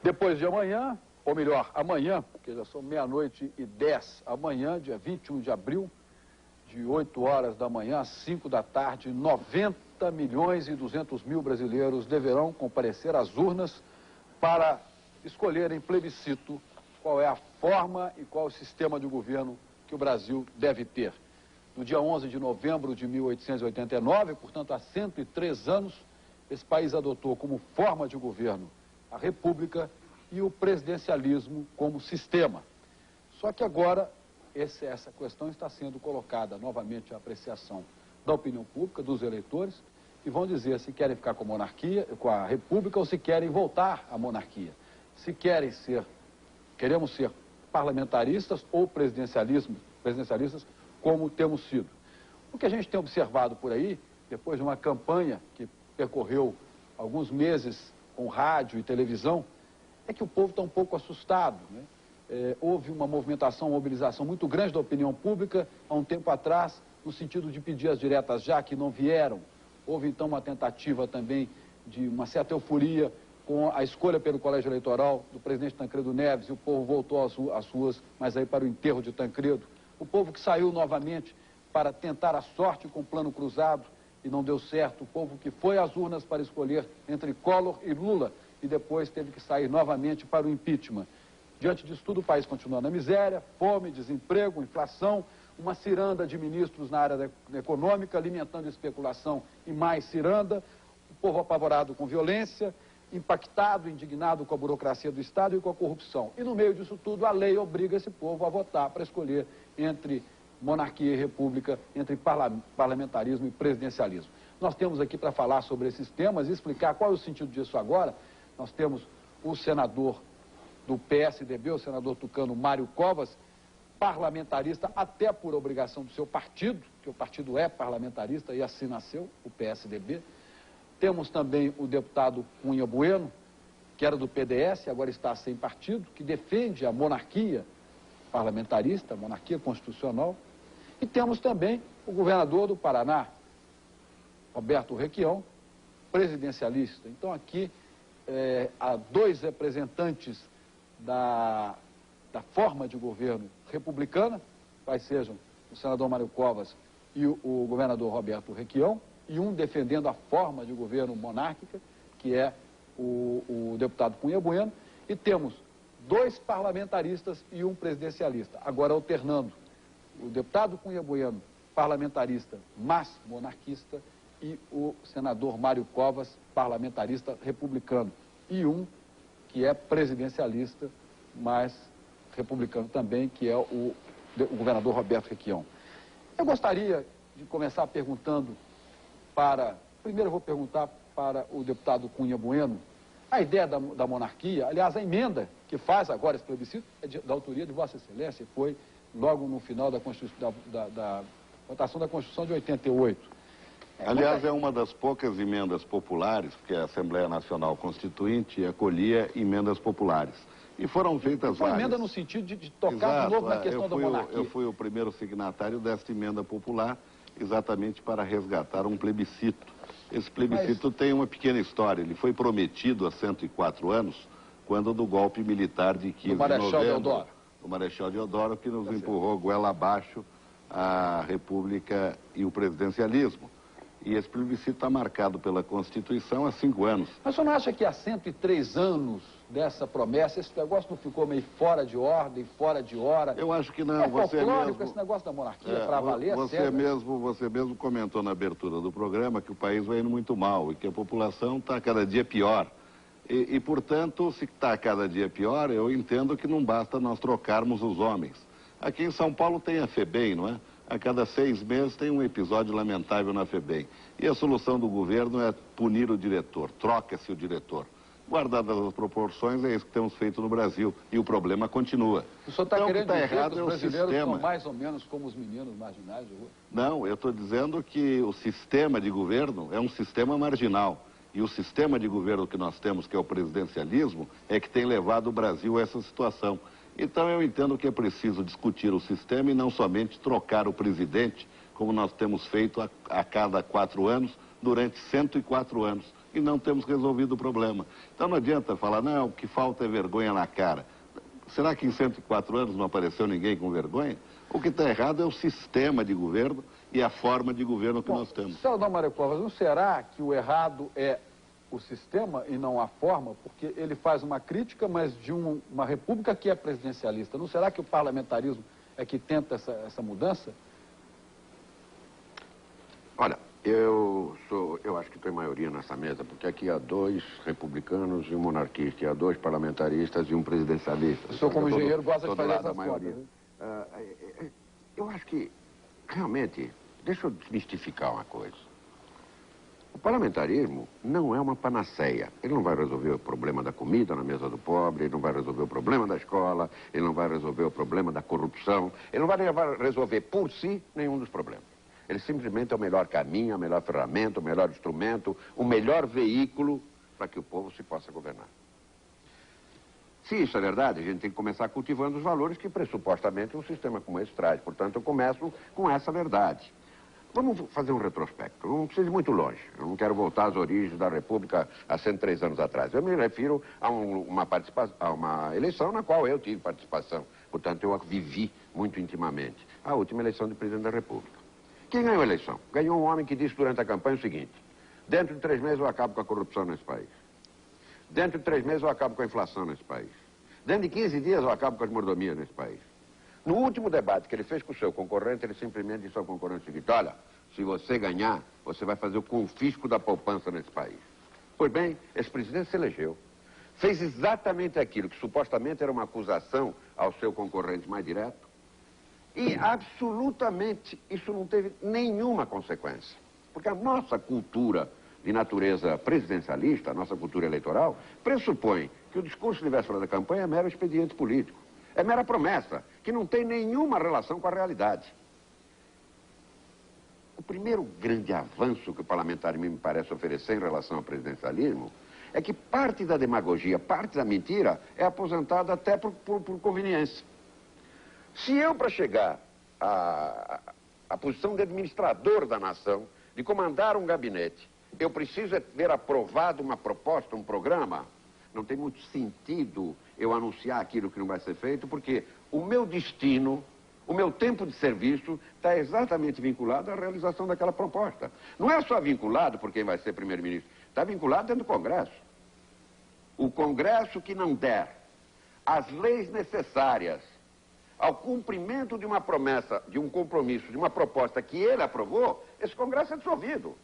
Depois de amanhã, ou melhor, amanhã, porque já são 00:10, amanhã, dia 21 de abril, de 8 horas da manhã às 5 da tarde, 90.200.000 brasileiros deverão comparecer às urnas para escolher em plebiscito qual é a forma e qual o sistema de governo que o Brasil deve ter. No dia 11 de novembro de 1889, portanto há 103 anos, esse país adotou como forma de governo a República e o presidencialismo como sistema. Só que agora essa questão está sendo colocada novamente à apreciação da opinião pública, dos eleitores, que vão dizer se querem ficar com a monarquia, com a República, ou se querem voltar à monarquia. Se queremos ser parlamentaristas ou presidencialistas, como temos sido. O que a gente tem observado por aí, depois de uma campanha que percorreu alguns meses com rádio e televisão, é que o povo está um pouco assustado, né? Houve uma movimentação, uma mobilização muito grande da opinião pública há um tempo atrás, no sentido de pedir as diretas já, que não vieram. Houve então uma tentativa também de uma certa euforia com a escolha pelo colégio eleitoral do presidente Tancredo Neves, e o povo voltou às ruas, mas aí para o enterro de Tancredo. O povo que saiu novamente para tentar a sorte com o plano cruzado e não deu certo. O povo que foi às urnas para escolher entre Collor e Lula e depois teve que sair novamente para o impeachment. Diante disso tudo, o país continua na miséria, fome, desemprego, inflação, uma ciranda de ministros na área econômica, alimentando especulação e mais ciranda, o povo apavorado com violência, impactado, indignado com a burocracia do Estado e com a corrupção. E no meio disso tudo, a lei obriga esse povo a votar para escolher entre monarquia e república, entre parlamentarismo e presidencialismo. Nós temos aqui para falar sobre esses temas e explicar qual é o sentido disso agora. Nós temos o senador do PSDB, o senador tucano Mário Covas, parlamentarista até por obrigação do seu partido, que o partido é parlamentarista e assim nasceu, o PSDB. Temos também o deputado Cunha Bueno, que era do PDS, agora está sem partido, que defende a monarquia parlamentarista, a monarquia constitucional. E temos também o governador do Paraná, Roberto Requião, presidencialista. Então aqui há dois representantes da forma de governo republicana, quais sejam o senador Mário Covas e o governador Roberto Requião, e um defendendo a forma de governo monárquica, que é o deputado Cunha Bueno, e temos dois parlamentaristas e um presidencialista, agora alternando o deputado Cunha Bueno, parlamentarista, mas monarquista, e o senador Mário Covas, parlamentarista republicano, e um que é presidencialista, mas republicano também, que é o governador Roberto Requião. Eu gostaria de começar perguntando primeiro eu vou perguntar para o deputado Cunha Bueno, a ideia da monarquia, aliás, a emenda que faz agora esse plebiscito é da autoria de Vossa Excelência, foi logo no final da votação da Constituição de 88. Aliás, é uma das poucas emendas populares, porque a Assembleia Nacional Constituinte acolhia emendas populares. E foram feitas várias. Emenda no sentido de tocar de novo na questão da monarquia. Eu fui o primeiro signatário desta emenda popular, exatamente para resgatar um plebiscito. Esse plebiscito tem uma pequena história. Ele foi prometido há 104 anos, quando do golpe militar de 15 de novembro. O Marechal Deodoro, que nos empurrou goela abaixo a República e o presidencialismo. E esse plebiscito está marcado pela Constituição há 5 anos. Mas o senhor não acha que há 103 anos dessa promessa, esse negócio não ficou meio fora de ordem, fora de hora? Eu acho que não. É folclórico esse negócio da monarquia para valer, você mesmo comentou na abertura do programa que o país vai indo muito mal e que a população está cada dia pior. E, portanto, se está cada dia pior, eu entendo que não basta nós trocarmos os homens. Aqui em São Paulo tem a FEBEM, não é? A cada 6 meses tem um episódio lamentável na FEBEM. E a solução do governo é punir o diretor, troca-se o diretor. Guardadas as proporções, é isso que temos feito no Brasil. E o problema continua. O senhor está querendo dizer que os brasileiros são mais ou menos como os meninos marginais de rua? Não, eu estou dizendo que o sistema de governo é um sistema marginal. E o sistema de governo que nós temos, que é o presidencialismo, é que tem levado o Brasil a essa situação. Então eu entendo que é preciso discutir o sistema e não somente trocar o presidente, como nós temos feito a cada 4 anos, durante 104 anos. e não temos resolvido o problema. Então não adianta falar, não, o que falta é vergonha na cara. Será que em 104 anos não apareceu ninguém com vergonha? O que está errado é o sistema de governo e a forma de governo que nós temos. Senador Mário Covas, não será que o errado é o sistema e não a forma? Porque ele faz uma crítica, mas de uma república que é presidencialista. Não será que o parlamentarismo é que tenta essa mudança? Olha, eu acho que estou em maioria nessa mesa, porque aqui há 2 republicanos e um monarquista, e há 2 parlamentaristas e um presidencialista. O senhor, como engenheiro, gosta de fazer essas maioria. contas. Eu acho que, realmente, deixa eu desmistificar uma coisa. O parlamentarismo não é uma panaceia. Ele não vai resolver o problema da comida na mesa do pobre, ele não vai resolver o problema da escola, ele não vai resolver o problema da corrupção, ele não vai resolver por si nenhum dos problemas. Ele simplesmente é o melhor caminho, a melhor ferramenta, o melhor instrumento, o melhor veículo para que o povo se possa governar. Se isso é verdade, a gente tem que começar cultivando os valores que pressupostamente um sistema como esse traz. Portanto, eu começo com essa verdade. Vamos fazer um retrospecto, não precisa ir muito longe. Eu não quero voltar às origens da República há 103 anos atrás. Eu me refiro a uma eleição na qual eu tive participação. Portanto, eu a vivi muito intimamente. A última eleição de presidente da República. Quem ganhou a eleição? Ganhou um homem que disse durante a campanha o seguinte: dentro de 3 meses eu acabo com a corrupção nesse país. Dentro de 3 meses eu acabo com a inflação nesse país. Dentro de 15 dias eu acabo com as mordomias nesse país. No último debate que ele fez com o seu concorrente, ele simplesmente disse ao concorrente o seguinte: olha, se você ganhar, você vai fazer o confisco da poupança nesse país. Pois bem, esse presidente se elegeu. Fez exatamente aquilo que supostamente era uma acusação ao seu concorrente mais direto. E absolutamente isso não teve nenhuma consequência. Porque a nossa cultura de natureza presidencialista, a nossa cultura eleitoral, pressupõe que o discurso de véspera da campanha é mero expediente político. É mera promessa, que não tem nenhuma relação com a realidade. O primeiro grande avanço que o parlamentarismo me parece oferecer em relação ao presidencialismo é que parte da demagogia, parte da mentira é aposentada até por conveniência. Se eu, para chegar à posição de administrador da nação, de comandar um gabinete, eu preciso ver aprovado uma proposta, um programa, não tem muito sentido eu anunciar aquilo que não vai ser feito, porque o meu destino, o meu tempo de serviço está exatamente vinculado à realização daquela proposta. Não é só vinculado por quem vai ser primeiro-ministro, está vinculado dentro do Congresso. O Congresso que não der as leis necessárias ao cumprimento de uma promessa, de um compromisso, de uma proposta que ele aprovou, esse Congresso é dissolvido.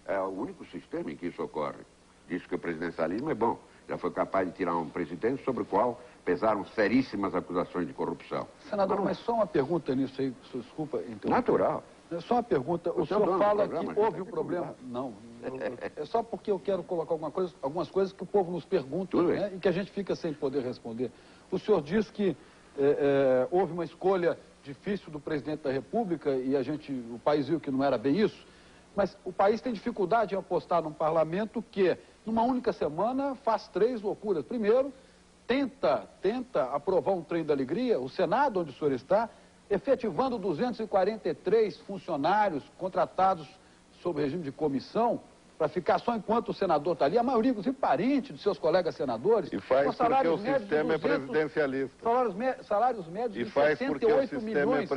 É o único sistema em que isso ocorre. Diz que o presidencialismo é bom. Já foi capaz de tirar um presidente sobre o qual pesaram seríssimas acusações de corrupção. Senador, mas só uma pergunta nisso aí, desculpa interromper. Natural. Só uma pergunta, o senhor fala que houve um problema... Não, é só porque eu quero colocar algumas coisas que o povo nos pergunta, né, e que a gente fica sem poder responder. O senhor diz que houve uma escolha difícil do presidente da República e o país viu que não era bem isso, mas o país tem dificuldade em apostar num parlamento que, numa única semana, faz 3 loucuras. Primeiro, tenta aprovar um trem da alegria, o Senado, onde o senhor está, efetivando 243 funcionários contratados sob regime de comissão, para ficar só enquanto o senador está ali, a maioria, inclusive, parente dos seus colegas senadores. E faz porque o sistema é presidencialista. Salários médios e de faz 68 milhões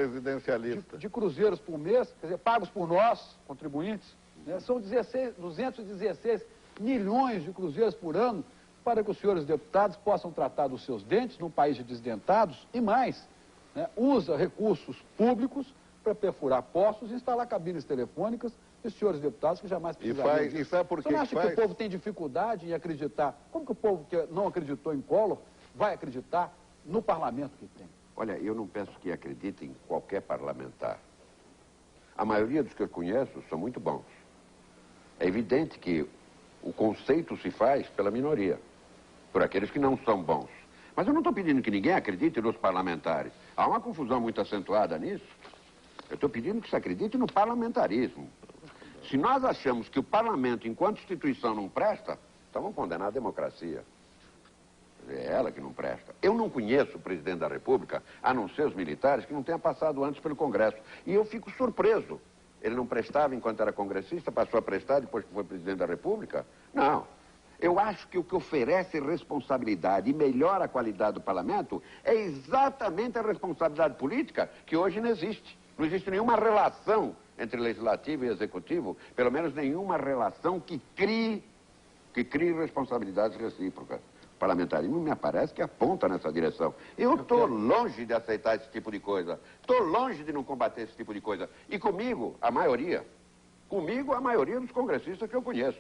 de cruzeiros por mês, quer dizer, pagos por nós, contribuintes. Né? São 216 milhões de cruzeiros por ano para que os senhores deputados possam tratar dos seus dentes num país de desdentados e mais. Né? Usa recursos públicos para perfurar postos e instalar cabines telefônicas de senhores deputados que jamais precisariam disso. E sabe por que Você não acha que o povo tem dificuldade em acreditar? Como que o povo que não acreditou em Collor vai acreditar no parlamento que tem? Olha, eu não peço que acredite em qualquer parlamentar. A maioria dos que eu conheço são muito bons. É evidente que o conceito se faz pela minoria, por aqueles que não são bons. Mas eu não estou pedindo que ninguém acredite nos parlamentares. Há uma confusão muito acentuada nisso. Eu estou pedindo que se acredite no parlamentarismo. Se nós achamos que o parlamento, enquanto instituição, não presta, então vamos condenar a democracia. É ela que não presta. Eu não conheço o presidente da República, a não ser os militares, que não tenha passado antes pelo Congresso. E eu fico surpreso Ele não prestava enquanto era congressista, passou a prestar depois que foi presidente da República? Não. Eu acho que o que oferece responsabilidade e melhora a qualidade do parlamento é exatamente a responsabilidade política que hoje não existe. Não existe nenhuma relação entre legislativo e executivo, pelo menos nenhuma relação que crie responsabilidades recíprocas. O parlamentarismo me parece que aponta nessa direção. Eu estou longe de aceitar esse tipo de coisa. Estou longe de não combater esse tipo de coisa. E comigo, a maioria dos congressistas que eu conheço.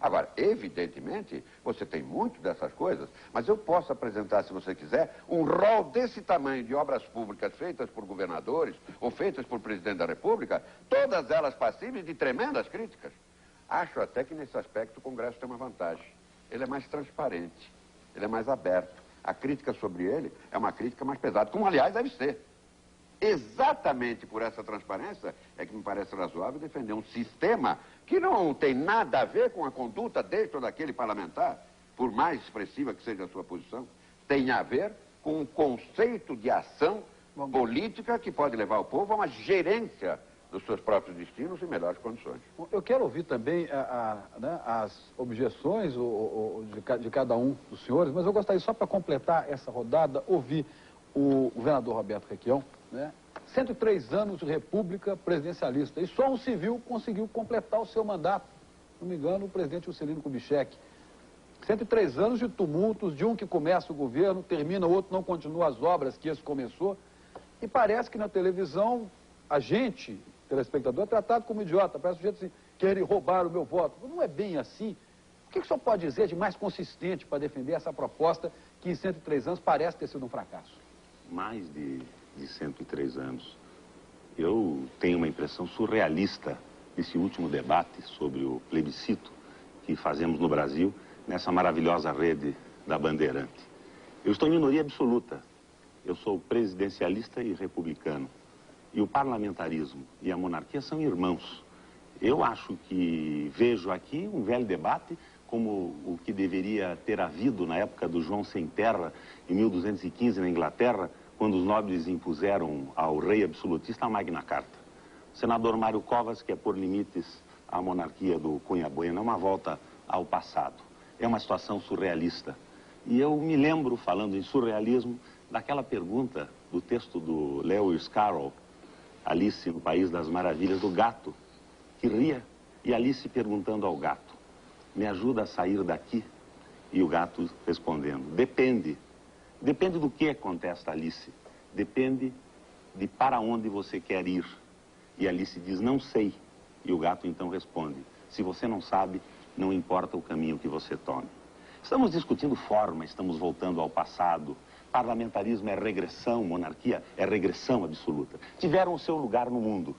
Agora, evidentemente, você tem muito dessas coisas, mas eu posso apresentar, se você quiser, um rol desse tamanho de obras públicas feitas por governadores ou feitas por presidente da República, todas elas passíveis de tremendas críticas. Acho até que nesse aspecto o Congresso tem uma vantagem. Ele é mais transparente, ele é mais aberto. A crítica sobre ele é uma crítica mais pesada, como aliás deve ser. Exatamente por essa transparência é que me parece razoável defender um sistema que não tem nada a ver com a conduta deste ou daquele parlamentar, por mais expressiva que seja a sua posição, tem a ver com um conceito de ação política que pode levar o povo a uma gerência dos seus próprios destinos em melhores condições. Eu quero ouvir também as objeções de cada um dos senhores, mas eu gostaria, só para completar essa rodada, ouvir o governador Roberto Requião, 103 anos de república presidencialista, e só um civil conseguiu completar o seu mandato, se não me engano, o presidente Juscelino Kubitschek. 103 anos de tumultos, de um que começa o governo, termina, o outro não continua as obras que esse começou, e parece que na televisão a gente, telespectador, é tratado como idiota, parece o jeito assim, querem roubar o meu voto. Não é bem assim. O que o senhor pode dizer de mais consistente para defender essa proposta que em 103 anos parece ter sido um fracasso? Mais de 103 anos. Eu tenho uma impressão surrealista desse último debate sobre o plebiscito que fazemos no Brasil, nessa maravilhosa rede da Bandeirante. Eu estou em minoria absoluta. Eu sou presidencialista e republicano. E o parlamentarismo e a monarquia são irmãos. Eu acho que vejo aqui um velho debate como o que deveria ter havido na época do João Sem Terra, em 1215, na Inglaterra, quando os nobres impuseram ao rei absolutista a Magna Carta. O senador Mário Covas quer pôr limites à monarquia do Cunha Bueno, é uma volta ao passado. É uma situação surrealista. E eu me lembro, falando em surrealismo, daquela pergunta do texto do Lewis Carroll, Alice no País das Maravilhas, do gato, que ria, e Alice perguntando ao gato, me ajuda a sair daqui? E o gato respondendo, depende. Depende do que, contesta Alice. Depende de para onde você quer ir. E Alice diz, não sei. E o gato então responde, se você não sabe, não importa o caminho que você tome. Estamos discutindo forma, estamos voltando ao passado. Parlamentarismo é regressão, monarquia é regressão absoluta. Tiveram o seu lugar no mundo.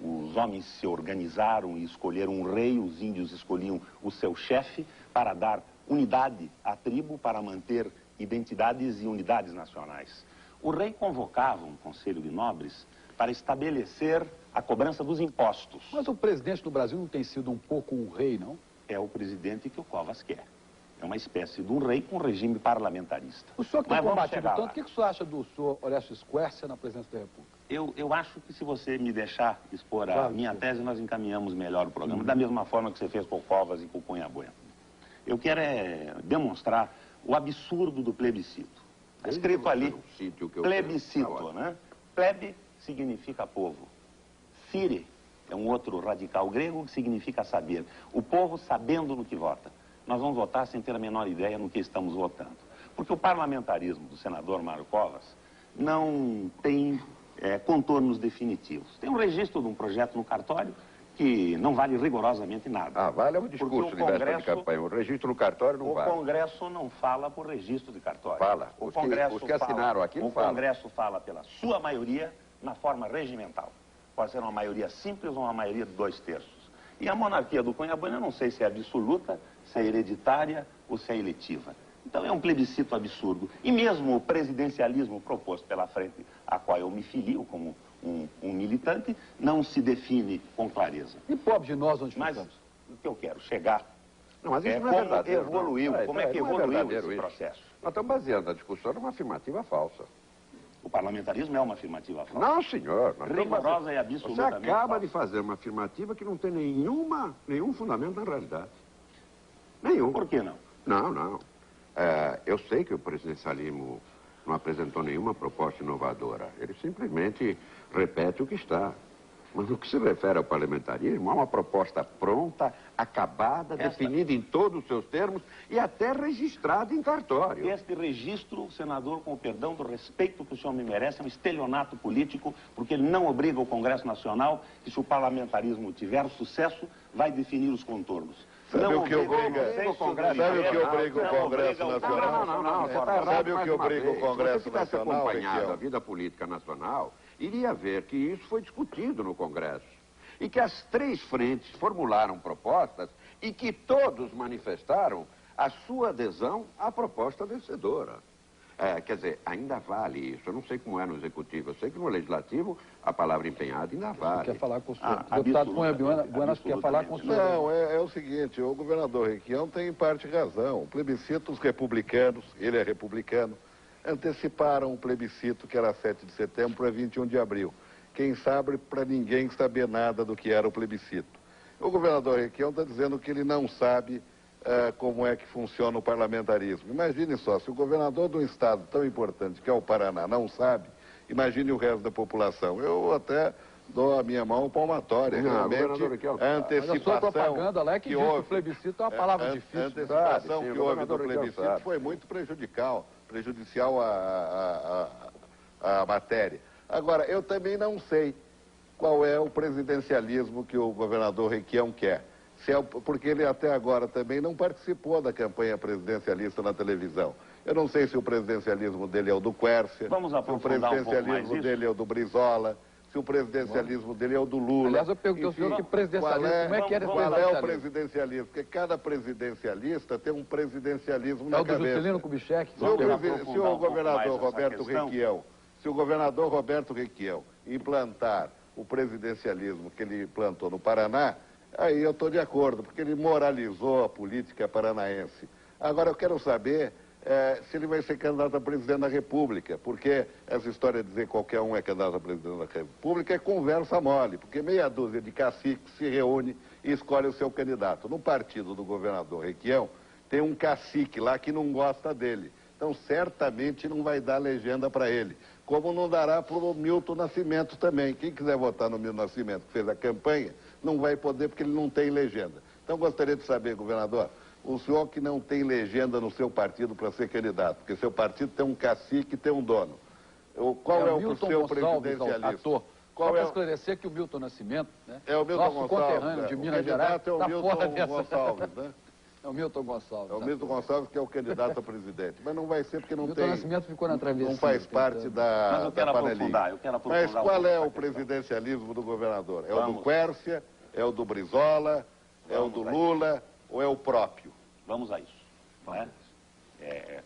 Os homens se organizaram e escolheram um rei, os índios escolhiam o seu chefe para dar unidade à tribo, para manter identidades e unidades nacionais. O rei convocava um conselho de nobres para estabelecer a cobrança dos impostos. Mas o presidente do Brasil não tem sido um pouco um rei, não? É o presidente que o Covas quer. É uma espécie de um rei com regime parlamentarista. O senhor que tem combatido tanto, o que o senhor acha do senhor Orestes Quércia na presidência da República? Eu acho que se você me deixar expor a minha tese, nós encaminhamos melhor o programa, da mesma forma que você fez com o Covas e com o Cunha Bueno. Eu quero demonstrar o absurdo do plebiscito. Está escrito ali, plebiscito, né? Plebe significa povo. Fire é um outro radical grego que significa saber. O povo sabendo no que vota. Nós vamos votar sem ter a menor ideia no que estamos votando. Porque o parlamentarismo do senador Mário Covas não tem contornos definitivos. Tem um registro de um projeto no cartório que não vale rigorosamente nada. Ah, vale é um discurso de véspera de campanha. O registro no cartório não vale. O Congresso não fala por registro de cartório. Fala. Os que assinaram aqui não falam. O Congresso fala pela sua maioria na forma regimental. Pode ser uma maioria simples ou uma maioria de 2/3. E a monarquia do Cunha Bueno, eu não sei se é absoluta, se é hereditária ou se é eletiva. Então é um plebiscito absurdo. E mesmo o presidencialismo proposto pela frente a qual eu me filio como um militante, não se define com clareza. E pobre de nós onde mas ficamos? O que eu quero chegar não, mas isso não é como verdadeiro. Evoluiu, Não. Como é que evoluiu esse processo? Nós estamos baseando a discussão numa afirmativa falsa. O parlamentarismo é uma afirmativa falsa. Não, senhor. Rigorosa e absolutamente Você acaba falsa. de fazer uma afirmativa que não tem nenhum fundamento na realidade. Nenhum. Por que não? Não. Eu sei que o presidencialismo não apresentou nenhuma proposta inovadora. Ele simplesmente repete o que está. Mas no que se refere ao parlamentarismo, há uma proposta pronta, acabada, definida em todos os seus termos e até registrada em cartório. Este registro, senador, com o perdão do respeito que o senhor me merece, é um estelionato político, porque ele não obriga o Congresso Nacional que, se o parlamentarismo tiver sucesso, vai definir os contornos. Sabe o que obriga o Congresso Nacional? Não. Sabe o que obriga o Congresso Se você tivesse Nacional? acompanhado a vida política nacional, iria ver que isso foi discutido no Congresso. E que as três frentes formularam propostas e que todos manifestaram a sua adesão à proposta vencedora. Quer dizer, ainda vale isso. Eu não sei como é no Executivo, eu sei que no Legislativo a palavra empenhada ainda vale. Quer falar com o senhor? O deputado Cunha Buenas quer falar com o senhor. Não, é o seguinte, o governador Requião tem em parte razão. O plebiscito, os republicanos, ele é republicano, anteciparam o plebiscito que era 7 de setembro para 21 de abril. Quem sabe para ninguém saber nada do que era o plebiscito. O governador Requião está dizendo que ele não sabe como é que funciona o parlamentarismo. Imagine só, se o governador de um estado tão importante que é o Paraná não sabe, imagine o resto da população. Eu até dou a minha mão palmatória. Realmente, a antecipação mas a sua propaganda lá é que diz que o plebiscito é uma palavra difícil. A antecipação que houve do plebiscito foi muito prejudicial à matéria. Agora, eu também não sei qual é o presidencialismo que o governador Requião quer. Porque ele até agora também não participou da campanha presidencialista na televisão. Eu não sei se o presidencialismo dele é o do Quércia, se o presidencialismo dele é o do Brizola, se o presidencialismo dele é o do Lula. Aliás, eu perguntei ao senhor que presidencialismo, como é que era esse qual é o presidencialismo? Porque cada presidencialista tem um presidencialismo na cabeça. É o do Juscelino Kubitschek? Se o governador Roberto Requião implantar o presidencialismo que ele implantou no Paraná, aí eu estou de acordo, porque ele moralizou a política paranaense. Agora eu quero saber se ele vai ser candidato a presidente da República, porque essa história de dizer que qualquer um é candidato a presidente da República é conversa mole, porque meia dúzia de caciques se reúne e escolhe o seu candidato. No partido do governador Requião, tem um cacique lá que não gosta dele. Então, certamente não vai dar legenda para ele. Como não dará para o Milton Nascimento também. Quem quiser votar no Milton Nascimento, que fez a campanha, não vai poder porque ele não tem legenda. Então, gostaria de saber, governador, o senhor que não tem legenda no seu partido para ser candidato, porque seu partido tem um cacique e tem um dono. Qual é o seu presidencialismo? Só para esclarecer que o Milton Nascimento, né, é o Milton nosso Gonçalves, conterrâneo de Minas Gerais, é o Milton Gonçalves, né? É o Milton Gonçalves. É o Milton Gonçalves que é o candidato a presidente. Mas não vai ser porque não Milton tem... Nascimento ficou na travessia. Não faz parte da Mas eu quero aprofundar. Mas qual é o presidencialismo do governador? É o do Quércia? É o do Brizola? É o do Lula? Ou é o próprio? Vamos a isso. Né?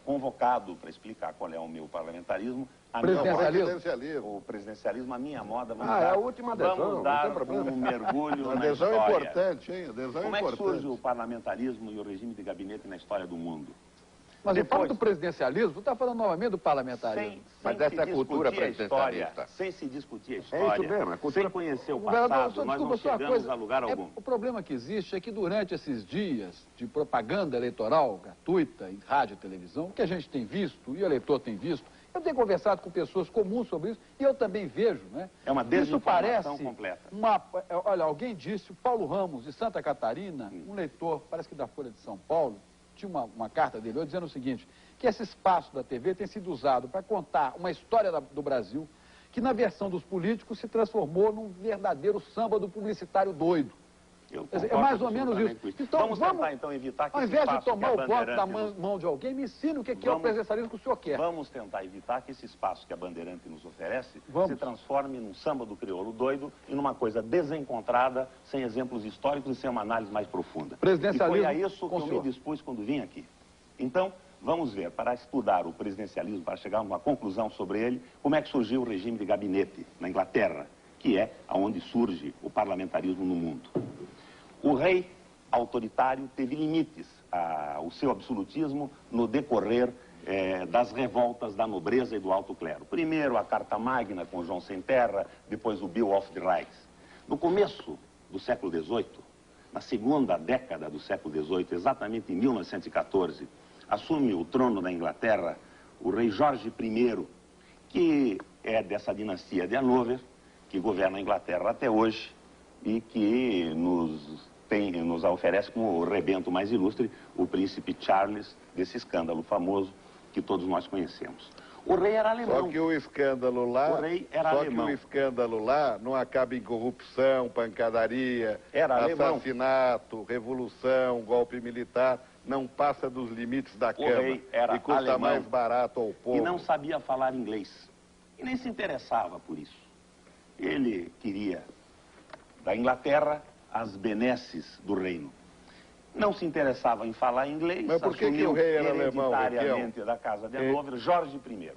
Convocado para explicar qual é o meu parlamentarismo. Presidencialismo. O presidencialismo, a minha moda. É a última adesão, vamos dar um mergulho a na adesão história. É importante, hein? Como é que surge o parlamentarismo e o regime de gabinete na história do mundo? Mas ele fala do presidencialismo, está falando novamente do parlamentarismo. Mas essa é a cultura presidencialista. Sem se discutir a história, é isso mesmo, sem conhecer o passado, nós não chegamos a lugar algum. O problema que existe é que durante esses dias de propaganda eleitoral gratuita em rádio e televisão, o que a gente tem visto, e o eleitor tem visto, eu tenho conversado com pessoas comuns sobre isso, e eu também vejo, né? É uma desinformação completa. Olha, alguém disse, o Paulo Ramos, de Santa Catarina, um leitor, parece que da Folha de São Paulo, tinha uma carta dele dizendo o seguinte, que esse espaço da TV tem sido usado para contar uma história do Brasil que na versão dos políticos se transformou num verdadeiro samba do publicitário doido. É mais ou menos isso. Então, vamos tentar então evitar que ao invés de tomar o voto da mão de alguém, me ensine o que é o presidencialismo que o senhor quer. Vamos tentar evitar que esse espaço que a Bandeirante nos oferece se transforme num samba do crioulo doido e numa coisa desencontrada, sem exemplos históricos e sem uma análise mais profunda. E foi a isso que eu me dispus quando vim aqui. Então, vamos ver, para estudar o presidencialismo, para chegar a uma conclusão sobre ele, como é que surgiu o regime de gabinete na Inglaterra, que é onde surge o parlamentarismo no mundo. O rei autoritário teve limites ao seu absolutismo no decorrer das revoltas da nobreza e do alto clero. Primeiro a Carta Magna com João Sem Terra, depois o Bill of Rights. No começo do século XVIII, na segunda década do século XVIII, exatamente em 1914, assume o trono da Inglaterra o rei Jorge I, que é dessa dinastia de Hanover, que governa a Inglaterra até hoje e que nos oferece como o rebento mais ilustre o príncipe Charles, desse escândalo famoso que todos nós conhecemos. O rei era alemão. Só que o escândalo lá, o rei era alemão. Que o escândalo lá não acaba em corrupção, pancadaria, era assassinato, alemão. Revolução, golpe militar, não passa dos limites da Câmara. Rei era e custa alemão, mais barato ao povo. E não sabia falar inglês. E nem se interessava por isso. Ele queria da Inglaterra as benesses do reino. Não se interessava em falar inglês. Mas por que o rei era alemão, hereditariamente da casa de Hanover, Jorge I.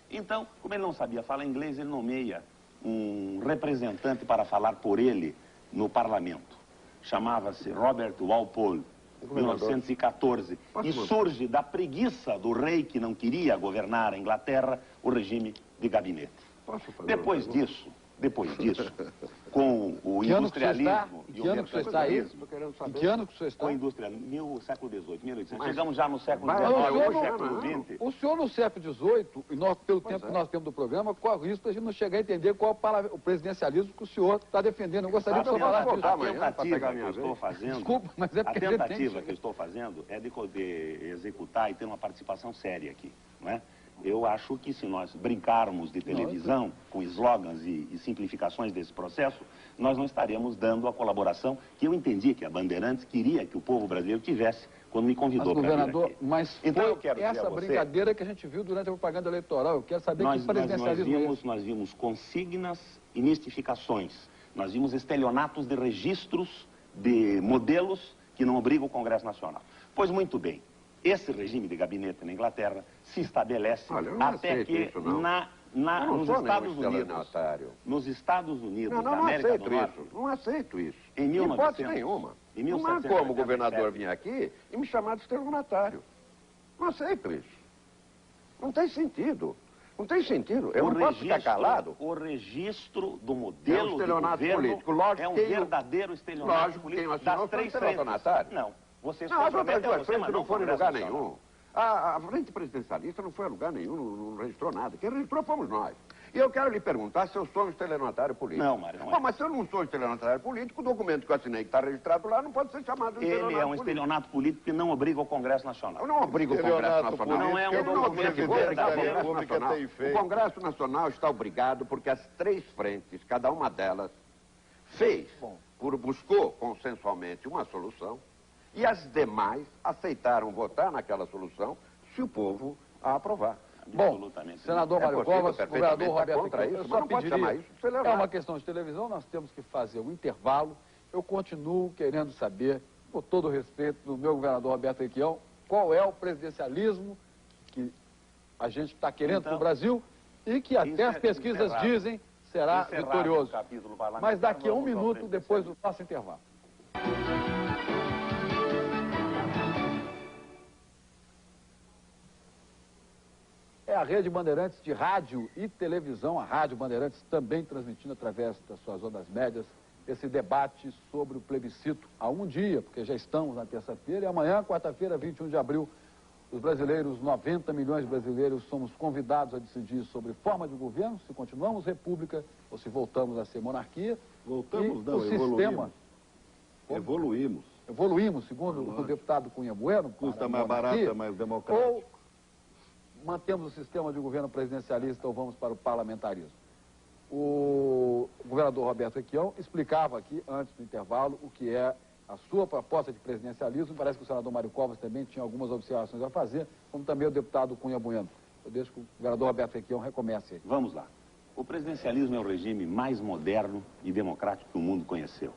Então, como ele não sabia falar inglês, ele nomeia um representante para falar por ele no parlamento. Chamava-se Robert Walpole, 1914. E surge da preguiça do rei que não queria governar a Inglaterra o regime de gabinete. Depois disso, com o industrialismo e o mercantilismo. Em que ano que o senhor está? Com o industrialismo, século XVIII, 1800. Chegamos já no século XIX, século XX. O senhor no século XVIII, e nós, pelo tempo que nós temos do programa, corre risco a gente não chegar a entender qual o presidencialismo que o senhor está defendendo. Eu gostaria que o senhor falasse disso. A tentativa que eu estou fazendo... Desculpa, mas é porque a tentativa que eu estou fazendo é de executar e ter uma participação séria aqui, não é? Eu acho que se nós brincarmos de televisão com slogans e simplificações desse processo, nós não estaremos dando a colaboração que eu entendi que a Bandeirantes queria que o povo brasileiro tivesse quando me convidou para vir aqui. Mas então, foi eu quero essa brincadeira que a gente viu durante a propaganda eleitoral. Eu quero saber que presidencialismo é esse. Nós vimos consignas e mistificações. Nós vimos estelionatos de registros de modelos que não obrigam o Congresso Nacional. Pois muito bem. Esse regime de gabinete na Inglaterra se estabelece até que nos Estados Unidos da América do Norte. Não aceito isso. Em 1900, hipótese nenhuma. Não há como o governador vir aqui e me chamar de estelionatário. Não aceito isso. Não tem sentido. Não tem sentido. Eu não posso ficar calado. O registro do modelo de governo político. Lógico, é um verdadeiro estelionato político das três frentes. Não. Vocês as outras duas frentes não foram em lugar nenhum. A frente presidencialista não foi a lugar nenhum, não registrou nada. Quem registrou fomos nós. E eu quero lhe perguntar se eu sou um estelionatário político. Não, Mário, não é. Mas se eu não sou um estelionatário político, o documento que eu assinei que está registrado lá não pode ser chamado de estelionato político. Ele é um estelionato político que não obriga o Congresso Nacional. Não obriga o Congresso Nacional. Não é um documento que obriga o Congresso Nacional. O Congresso Nacional está obrigado porque as três frentes, cada uma delas, buscou consensualmente uma solução e as demais aceitaram votar naquela solução se o povo a aprovar. Bom, senador Mário Covas, governador Roberto Queiroz, eu só pediria, é uma questão de televisão, nós temos que fazer um intervalo. Eu continuo querendo saber, com todo o respeito do meu governador Roberto Requião, qual é o presidencialismo que a gente está querendo para o Brasil e que até as pesquisas dizem será vitorioso. Mas daqui a um minuto, depois do nosso intervalo. É a Rede Bandeirantes de rádio e televisão, a Rádio Bandeirantes também transmitindo através das suas ondas médias esse debate sobre o plebiscito há um dia, porque já estamos na terça-feira e amanhã, quarta-feira, 21 de abril, os brasileiros, 90 milhões de brasileiros, somos convidados a decidir sobre forma de governo, se continuamos república ou se voltamos a ser monarquia. Voltamos, não, evoluímos. Evoluímos, segundo o deputado Cunha Bueno. Custa mais barato, mais democrático. Ou mantemos o sistema de governo presidencialista ou vamos para o parlamentarismo. O governador Roberto Requião explicava aqui, antes do intervalo, o que é a sua proposta de presidencialismo. Parece que o senador Mário Covas também tinha algumas observações a fazer, como também o deputado Cunha Bueno. Eu deixo que o governador Roberto Requião recomece aí. Vamos lá. O presidencialismo é o regime mais moderno e democrático que o mundo conheceu.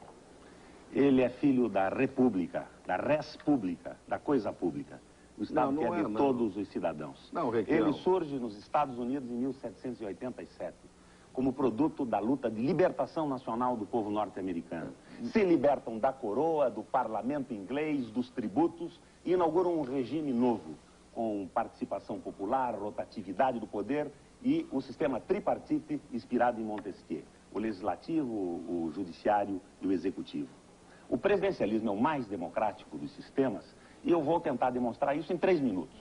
Ele é filho da república, da res pública, da coisa pública. O Estado que é de todos os cidadãos. Ele surge nos Estados Unidos em 1787, como produto da luta de libertação nacional do povo norte-americano. Se libertam da coroa, do parlamento inglês, dos tributos e inauguram um regime novo, com participação popular, rotatividade do poder e o sistema tripartite inspirado em Montesquieu, o legislativo, o judiciário e o executivo. O presidencialismo é o mais democrático dos sistemas e eu vou tentar demonstrar isso em 3 minutos.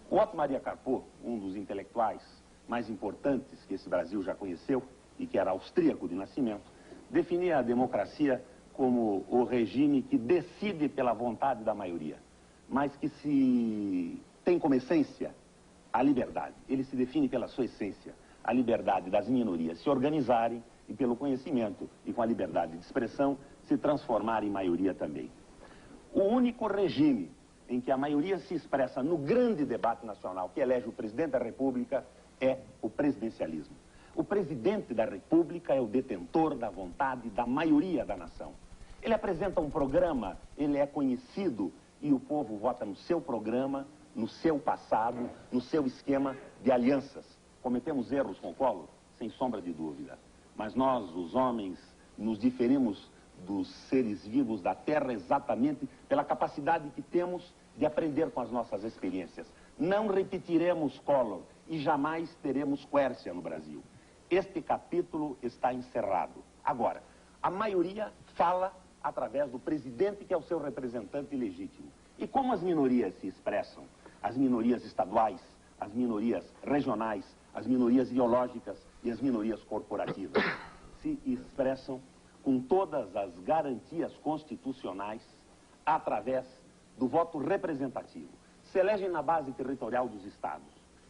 O Otto Maria Carpo, um dos intelectuais mais importantes que esse Brasil já conheceu e que era austríaco de nascimento, definia a democracia como o regime que decide pela vontade da maioria, mas que se tem como essência a liberdade. Ele se define pela sua essência, a liberdade das minorias se organizarem e pelo conhecimento e com a liberdade de expressão se transformar em maioria também. O único regime em que a maioria se expressa no grande debate nacional que elege o presidente da República é o presidencialismo. O presidente da República é o detentor da vontade da maioria da nação. Ele apresenta um programa, ele é conhecido e o povo vota no seu programa, no seu passado, no seu esquema de alianças. Cometemos erros com o Collor, sem sombra de dúvida. Mas nós, os homens, nos diferimos dos seres vivos da Terra exatamente pela capacidade que temos de aprender com as nossas experiências. Não repetiremos Collor e jamais teremos Quércia no Brasil. Este capítulo está encerrado. Agora, a maioria fala através do presidente, que é o seu representante legítimo. E como as minorias se expressam? As minorias estaduais, as minorias regionais, as minorias ideológicas e as minorias corporativas se expressam com todas as garantias constitucionais através do voto representativo. Se elegem na base territorial dos estados.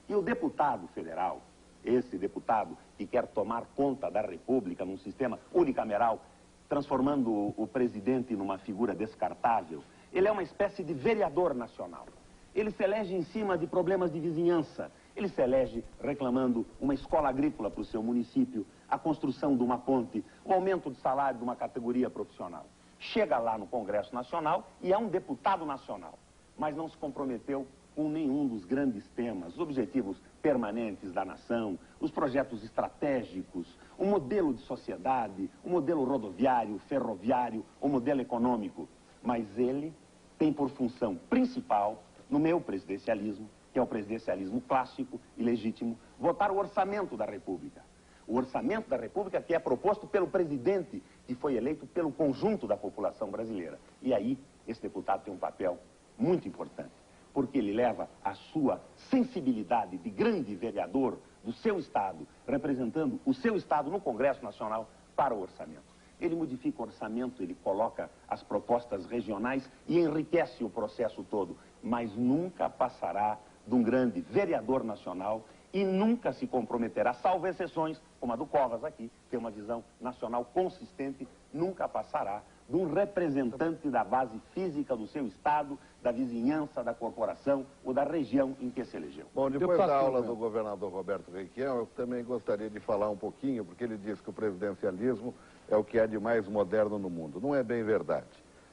E o deputado federal, esse deputado que quer tomar conta da República num sistema unicameral, transformando o presidente numa figura descartável, ele é uma espécie de vereador nacional. Ele se elege em cima de problemas de vizinhança. Ele se elege reclamando uma escola agrícola para o seu município, a construção de uma ponte, o aumento de salário de uma categoria profissional. Chega lá no Congresso Nacional e é um deputado nacional, mas não se comprometeu com nenhum dos grandes temas, os objetivos permanentes da nação, os projetos estratégicos, o modelo de sociedade, o modelo rodoviário, ferroviário, o modelo econômico. Mas ele tem por função principal, no meu presidencialismo, que é o presidencialismo clássico e legítimo, votar o orçamento da República. O orçamento da República que é proposto pelo presidente, que foi eleito pelo conjunto da população brasileira. E aí, esse deputado tem um papel muito importante, porque ele leva a sua sensibilidade de grande vereador do seu Estado, representando o seu Estado no Congresso Nacional, para o orçamento. Ele modifica o orçamento, ele coloca as propostas regionais e enriquece o processo todo, mas nunca passará de um grande vereador nacional e nunca se comprometerá, salvo exceções, como a do Covas aqui, tem uma visão nacional consistente, nunca passará de um representante da base física do seu Estado, da vizinhança, da corporação ou da região em que se elegeu. Bom, depois da aula do governador Roberto Requião, eu também gostaria de falar um pouquinho, porque ele disse que o presidencialismo é o que há de mais moderno no mundo. Não é bem verdade.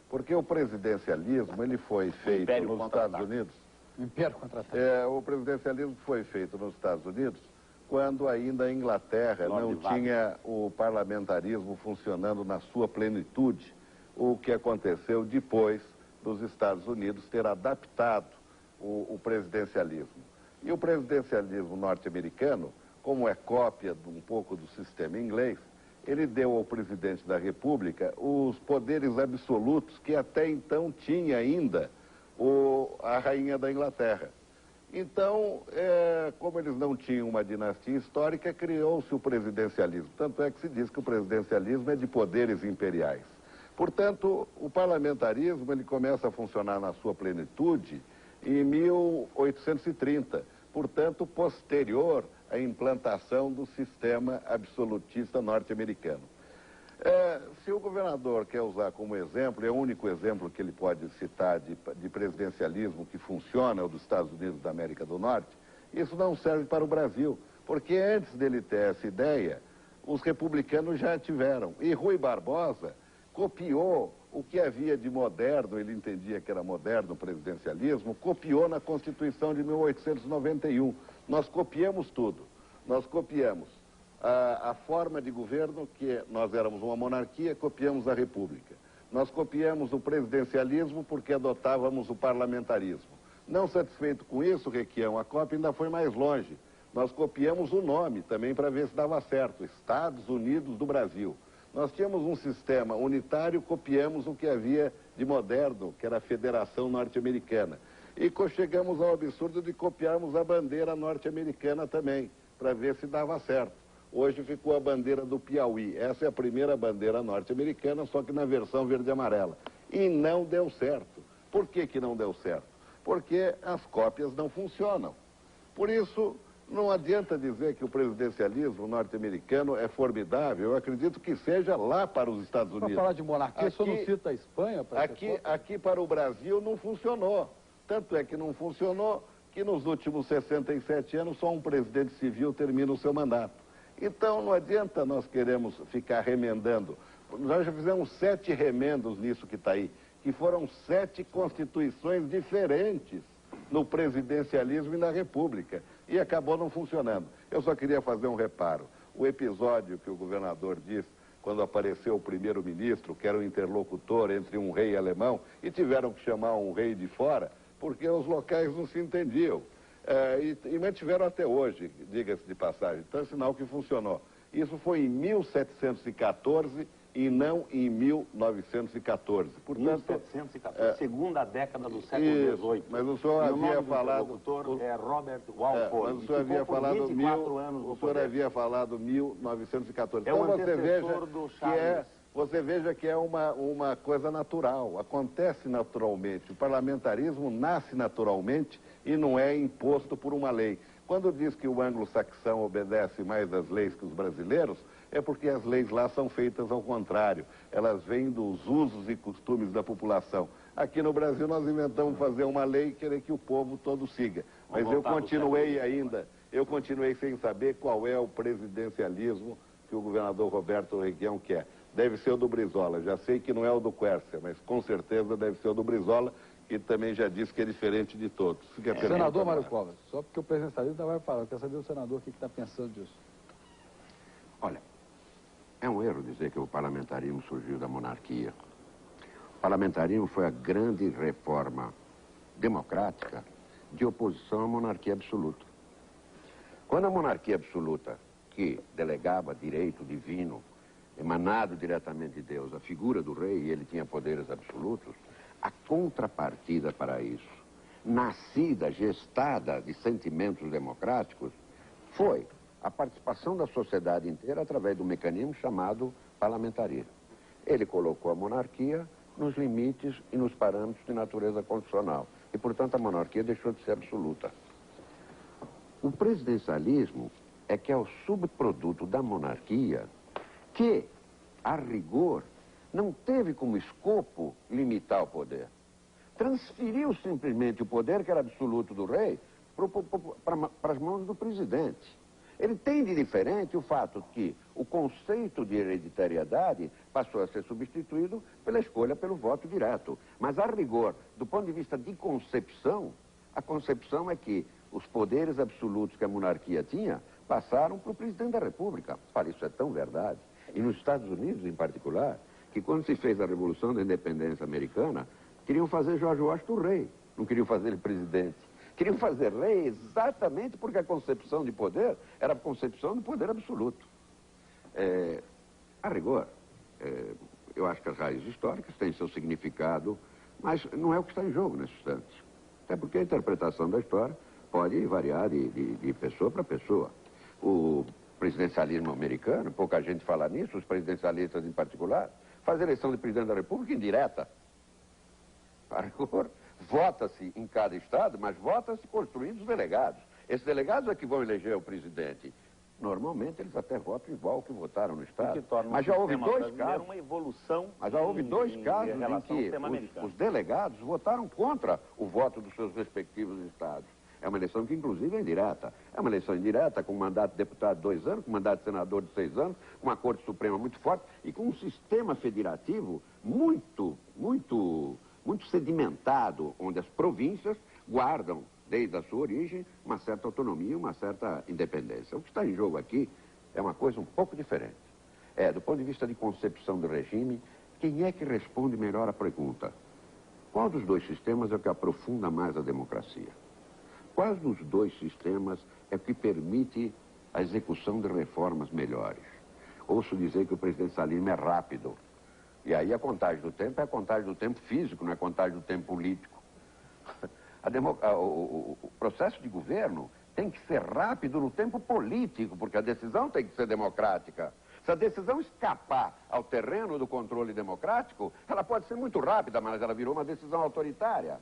Porque o presidencialismo, ele foi feito nos Estados Unidos... O Império Contra-Ataque. O presidencialismo foi feito nos Estados Unidos quando ainda a Inglaterra não tinha o parlamentarismo funcionando na sua plenitude, o que aconteceu depois dos Estados Unidos ter adaptado o presidencialismo. E o presidencialismo norte-americano, como é cópia de um pouco do sistema inglês, ele deu ao presidente da República os poderes absolutos que até então tinha ainda a rainha da Inglaterra. Então, como eles não tinham uma dinastia histórica, criou-se o presidencialismo. Tanto é que se diz que o presidencialismo é de poderes imperiais. Portanto, o parlamentarismo ele começa a funcionar na sua plenitude em 1830, portanto, posterior à implantação do sistema absolutista norte-americano. Se o governador quer usar como exemplo, é o único exemplo que ele pode citar de presidencialismo que funciona, o dos Estados Unidos da América do Norte, isso não serve para o Brasil, porque antes dele ter essa ideia, os republicanos já tiveram. E Rui Barbosa copiou o que havia de moderno, ele entendia que era moderno o presidencialismo, copiou na Constituição de 1891. Nós copiamos tudo. Nós copiamos a forma de governo, que nós éramos uma monarquia, copiamos a república. Nós copiamos o presidencialismo porque adotávamos o parlamentarismo. Não satisfeito com isso, Requião, a cópia ainda foi mais longe. Nós copiamos o nome também para ver se dava certo, Estados Unidos do Brasil. Nós tínhamos um sistema unitário, copiamos o que havia de moderno, que era a Federação Norte-Americana. E chegamos ao absurdo de copiarmos a bandeira norte-americana também, para ver se dava certo. Hoje ficou a bandeira do Piauí. Essa é a primeira bandeira norte-americana, só que na versão verde e amarela. E não deu certo. Por que que não deu certo? Porque as cópias não funcionam. Por isso, não adianta dizer que o presidencialismo norte-americano é formidável. Eu acredito que seja lá para os Estados Unidos. Para falar de monarquia, o senhor não cita a Espanha? Aqui para o Brasil não funcionou. Tanto é que não funcionou que nos últimos 67 anos só um presidente civil termina o seu mandato. Então não adianta nós queremos ficar remendando. Nós já fizemos 7 remendos nisso que está aí, que foram 7 constituições diferentes no presidencialismo e na república. E acabou não funcionando. Eu só queria fazer um reparo. O episódio que o governador disse, quando apareceu o primeiro-ministro, que era o interlocutor entre um rei alemão, e tiveram que chamar um rei de fora, porque os locais não se entendiam. E mantiveram até hoje, diga-se de passagem. Então é sinal que funcionou. Isso foi em 1714 e não em 1914. Portanto, 1714, segunda década do século XVIII. Mas o senhor havia falado... é Robert Walpole. Mas o senhor havia falado o senhor havia falado 1914. É então o antecessor do Charles. Você veja que é uma coisa natural, acontece naturalmente. O parlamentarismo nasce naturalmente e não é imposto por uma lei. Quando diz que o anglo-saxão obedece mais às leis que os brasileiros, é porque as leis lá são feitas ao contrário. Elas vêm dos usos e costumes da população. Aqui no Brasil nós inventamos fazer uma lei e querer que o povo todo siga. Mas eu continuei sem saber qual é o presidencialismo que o governador Roberto Requião quer. Deve ser o do Brizola. Já sei que não é o do Quércia, mas com certeza deve ser o do Brizola, que também já disse que é diferente de todos. Senador Mário Covas, só porque o presidencialismo ainda vai falar. Eu quero saber o senador o que está pensando disso. Olha, é um erro dizer que o parlamentarismo surgiu da monarquia. O parlamentarismo foi a grande reforma democrática de oposição à monarquia absoluta. Quando a monarquia absoluta, que delegava direito divino, emanado diretamente de Deus, a figura do rei, e ele tinha poderes absolutos, a contrapartida para isso, nascida, gestada de sentimentos democráticos, foi a participação da sociedade inteira através do mecanismo chamado parlamentarismo. Ele colocou a monarquia nos limites e nos parâmetros de natureza constitucional. E, portanto, a monarquia deixou de ser absoluta. O presidencialismo é que é o subproduto da monarquia que, a rigor, não teve como escopo limitar o poder. Transferiu simplesmente o poder, que era absoluto do rei, para as mãos do presidente. Ele tem de diferente o fato que o conceito de hereditariedade passou a ser substituído pela escolha pelo voto direto. Mas, a rigor, do ponto de vista de concepção, a concepção é que os poderes absolutos que a monarquia tinha passaram para o presidente da República. Olha, isso é tão verdade. E nos Estados Unidos, em particular, que quando se fez a Revolução da Independência Americana, queriam fazer George Washington rei, não queriam fazer ele presidente. Queriam fazer rei exatamente porque a concepção de poder era a concepção do poder absoluto. A rigor, eu acho que as raízes históricas têm seu significado, mas não é o que está em jogo nesse instante. Até porque a interpretação da história pode variar de pessoa para pessoa. O presidencialismo americano, pouca gente fala nisso, os presidencialistas em particular, faz eleição de presidente da República indireta. A rigor, vota-se em cada estado, mas vota-se construindo os delegados. Esses delegados é que vão eleger o presidente. Normalmente eles até votam igual que votaram no estado. Mas já houve dois casos. Uma evolução. Mas já houve dois casos em que os delegados votaram contra o voto dos seus respectivos estados. É uma eleição que, inclusive, é indireta. É uma eleição indireta, com mandato de deputado de 2 anos, com mandato de senador de 6 anos, com uma Corte Suprema muito forte e com um sistema federativo muito sedimentado, onde as províncias guardam, desde a sua origem, uma certa autonomia, uma certa independência. O que está em jogo aqui é uma coisa um pouco diferente. Do ponto de vista de concepção do regime, quem é que responde melhor à pergunta? Qual dos dois sistemas é o que aprofunda mais a democracia? Qual dos dois sistemas é o que permite a execução de reformas melhores? Ouço dizer que o presidencialismo é rápido. E aí a contagem do tempo é a contagem do tempo físico, não é a contagem do tempo político. O processo de governo tem que ser rápido no tempo político, porque a decisão tem que ser democrática. Se a decisão escapar ao terreno do controle democrático, ela pode ser muito rápida, mas ela virou uma decisão autoritária.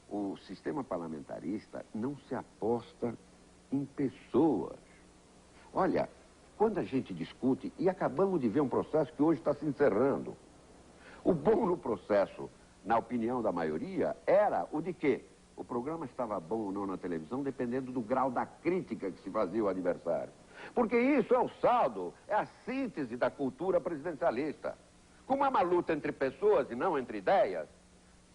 O sistema parlamentarista não se aposta em pessoas. Olha, quando a gente discute, e acabamos de ver um processo que hoje está se encerrando, o bom no processo, na opinião da maioria, era o de que o programa estava bom ou não na televisão, dependendo do grau da crítica que se fazia ao adversário. Porque isso é o saldo, é a síntese da cultura presidencialista. Como é uma luta entre pessoas e não entre ideias,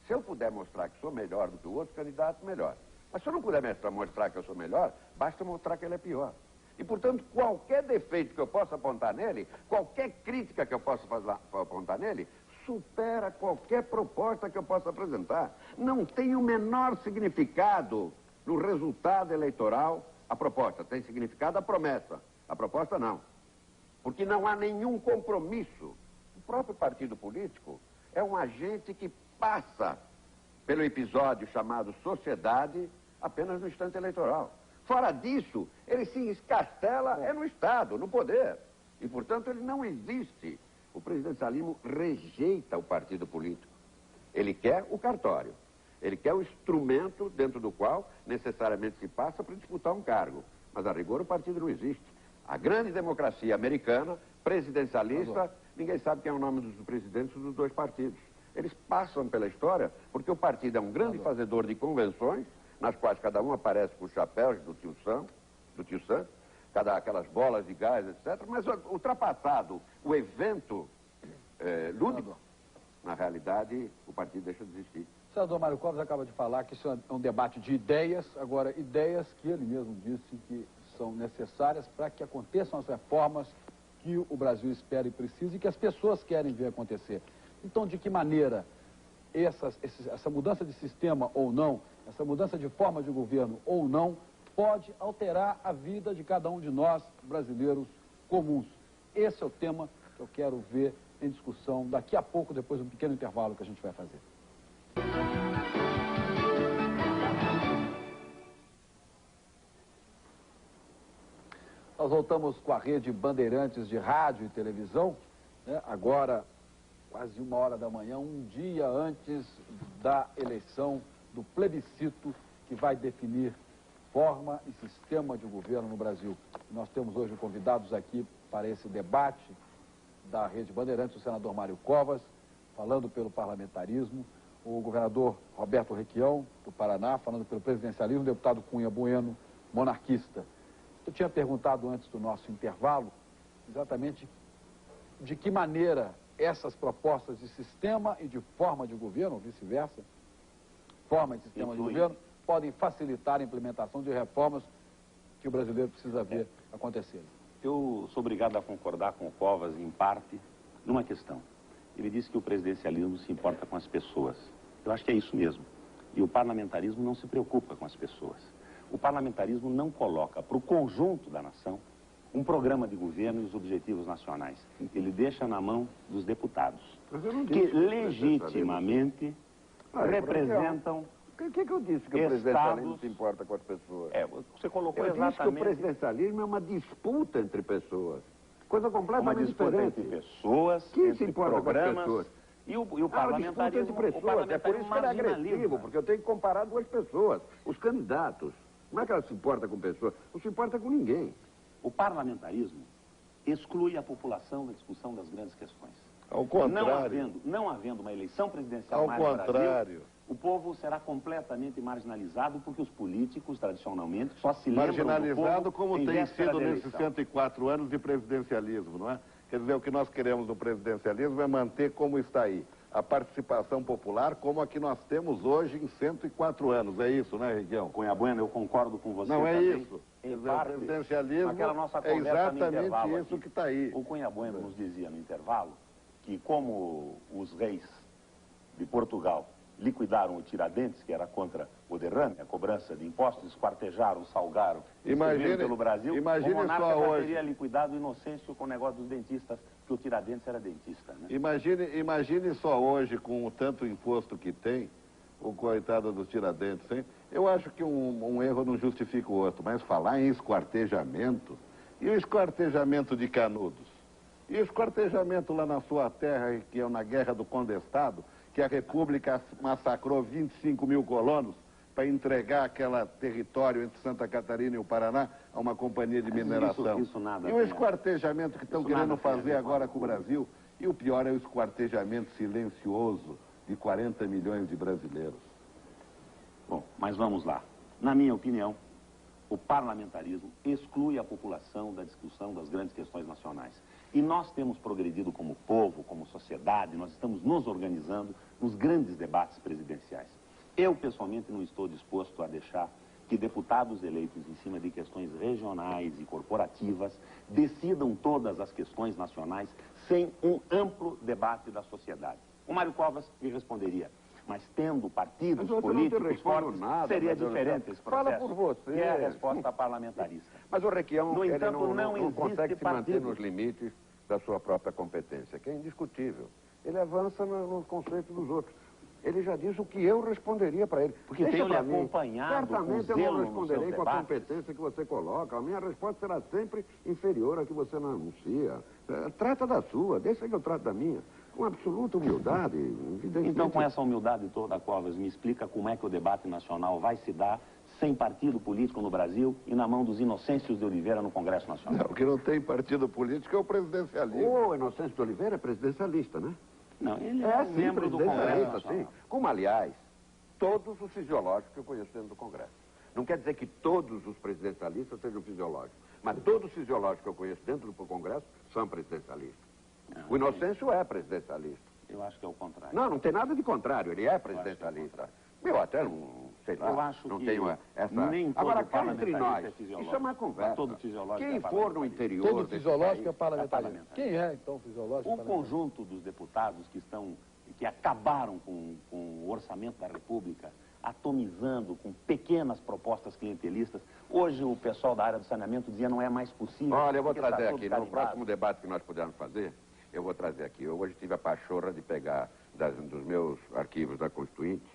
se eu puder mostrar que sou melhor do que o outro candidato, melhor. Mas se eu não puder mostrar que eu sou melhor, basta mostrar que ele é pior. E, portanto, qualquer defeito que eu possa apontar nele, qualquer crítica que eu possa apontar nele, supera qualquer proposta que eu possa apresentar. Não tem o menor significado no resultado eleitoral a proposta. Tem significado a promessa. A proposta não. Porque não há nenhum compromisso. O próprio partido político é um agente que passa pelo episódio chamado sociedade apenas no instante eleitoral. Fora disso, ele se escastela no Estado, no poder. E, portanto, ele não existe. O presidencialismo rejeita o partido político. Ele quer o cartório. Ele quer o instrumento dentro do qual necessariamente se passa para disputar um cargo. Mas, a rigor, o partido não existe. A grande democracia americana, presidencialista, ninguém sabe quem é o nome dos presidentes dos dois partidos. Eles passam pela história porque o partido é um grande fazedor de convenções, nas quais cada um aparece com os chapéus do tio Sam, aquelas bolas de gás, etc. Mas ultrapassado o evento lúdico, na realidade, o partido deixa de existir. O senador Mário Covas acaba de falar que isso é um debate de ideias, agora ideias que ele mesmo disse que são necessárias para que aconteçam as reformas que o Brasil espera e precisa e que as pessoas querem ver acontecer. Então, de que maneira essa mudança de sistema ou não, essa mudança de forma de governo ou não, pode alterar a vida de cada um de nós, brasileiros comuns? Esse é o tema que eu quero ver em discussão daqui a pouco, depois de um pequeno intervalo que a gente vai fazer. Nós voltamos com a rede Bandeirantes de rádio e televisão, né? Agora, quase 1h da manhã, um dia antes da eleição do plebiscito que vai definir forma e sistema de governo no Brasil. Nós temos hoje convidados aqui para esse debate da rede Bandeirantes, o senador Mário Covas, falando pelo parlamentarismo, o governador Roberto Requião, do Paraná, falando pelo presidencialismo, o deputado Cunha Bueno, monarquista. Eu tinha perguntado antes do nosso intervalo exatamente de que maneira essas propostas de sistema e de forma de governo, ou vice-versa, forma e sistema de governo, podem facilitar a implementação de reformas que o brasileiro precisa ver acontecerem. Eu sou obrigado a concordar com o Covas, em parte, numa questão. Ele disse que o presidencialismo se importa com as pessoas. Eu acho que é isso mesmo. E o parlamentarismo não se preocupa com as pessoas. O parlamentarismo não coloca para o conjunto da nação um programa de governo e os objetivos nacionais. Ele deixa na mão dos deputados, que legitimamente representam... O que eu disse que o presidencialismo se importa com as pessoas? Você colocou eu exatamente... disse que o presidencialismo é uma disputa entre pessoas. Coisa completamente diferente. Entre pessoas, quem entre se importa programas, com as pessoas? E o parlamentarismo... Disputa entre pessoas. É por isso que ele é agressivo, porque eu tenho que comparar duas pessoas. Os candidatos. Como é que ela se importa com pessoas? Não se importa com ninguém. O parlamentarismo exclui a população da discussão das grandes questões. Ao contrário. Não havendo uma eleição presidencial Ao mais no contrário. Brasil, o povo será completamente marginalizado, porque os políticos, tradicionalmente, só se lembram Marginalizado do povo como em tem véspera sido da nesses eleição. 104 anos de presidencialismo, não é? Quer dizer, o que nós queremos no presidencialismo é manter como está aí a participação popular, como a que nós temos hoje em 104 anos. É isso, né, Requião? Cunha Bueno, eu concordo com você. Não é também. isso. Em O parte, presidencialismo naquela nossa é conversa no exatamente intervalo isso aqui, que está aí. O Cunha Bueno nos dizia no intervalo que como os reis de Portugal liquidaram o Tiradentes, que era contra o derrame, a cobrança de impostos, esquartejaram, salgaram, distribuíram pelo Brasil, o monarca já teria liquidado o Inocêncio com o negócio dos dentistas, que o Tiradentes era dentista, né? Imagine só hoje, com o tanto imposto que tem, o coitado do Tiradentes, hein? Eu acho que um erro não justifica o outro, mas falar em esquartejamento, e o esquartejamento de Canudos? E o esquartejamento lá na sua terra, que é na Guerra do Condestado, que a República massacrou 25 mil colonos para entregar aquele território entre Santa Catarina e o Paraná a uma companhia de mineração. Isso nada e o esquartejamento que estão querendo fazer agora com o Brasil, e o pior é o esquartejamento silencioso de 40 milhões de brasileiros. Bom, mas vamos lá. Na minha opinião, o parlamentarismo exclui a população da discussão das grandes questões nacionais. E nós temos progredido como povo, como sociedade, nós estamos nos organizando nos grandes debates presidenciais. Eu, pessoalmente, não estou disposto a deixar que deputados eleitos em cima de questões regionais e corporativas decidam todas as questões nacionais sem um amplo debate da sociedade. O Mário Covas me responderia, mas tendo partidos políticos fortes, seria diferente esse processo. Fala por você. Que é a resposta parlamentarista. Mas o Requião, no ele entanto, não consegue se manter nos limites da sua própria competência, que é indiscutível. Ele avança no conceito dos outros. Ele já diz o que eu responderia para ele. Porque tenho lhe acompanhado certamente com eu não zelo responderei com a debates. competência que você coloca. A minha resposta será sempre inferior à que você não anuncia. Trata da sua, deixa que eu trato da minha. Com absoluta humildade, evidentemente. Então, com essa humildade toda, Covas, me explica como é que o debate nacional vai se dar sem partido político no Brasil e na mão dos Inocêncios de Oliveira no Congresso Nacional. Não, o que não tem partido político é o presidencialismo. O Inocêncio de Oliveira é presidencialista, né? Não, ele é sim, membro do Congresso presidencialista, Nacional. sim. Como, aliás, todos os fisiológicos que eu conheço dentro do Congresso. Não quer dizer que todos os presidencialistas sejam fisiológicos, mas todos os fisiológicos que eu conheço dentro do Congresso são presidencialistas. O Inocêncio é presidencialista. Eu acho que é o contrário. Não tem nada de contrário, ele é presidencialista. Eu até não sei lá, Eu acho não que tenho essa... nem todo Agora, cá entre parlamentarista nós, é fisiológico. isso é uma conversa. Mas todo fisiológico Quem é for no parlamentarista. interior Todo desse fisiológico país, é parlamentarista. parlamentarista. Quem é, então, fisiológico? O conjunto dos deputados que acabaram com o orçamento da República, atomizando com pequenas propostas clientelistas. Hoje o pessoal da área do saneamento dizia não é mais possível. Olha, eu vou porque trazer está aqui, tudo no próximo debate que nós pudermos fazer, eu vou trazer aqui. Eu hoje tive a pachorra de pegar dos meus arquivos da Constituinte,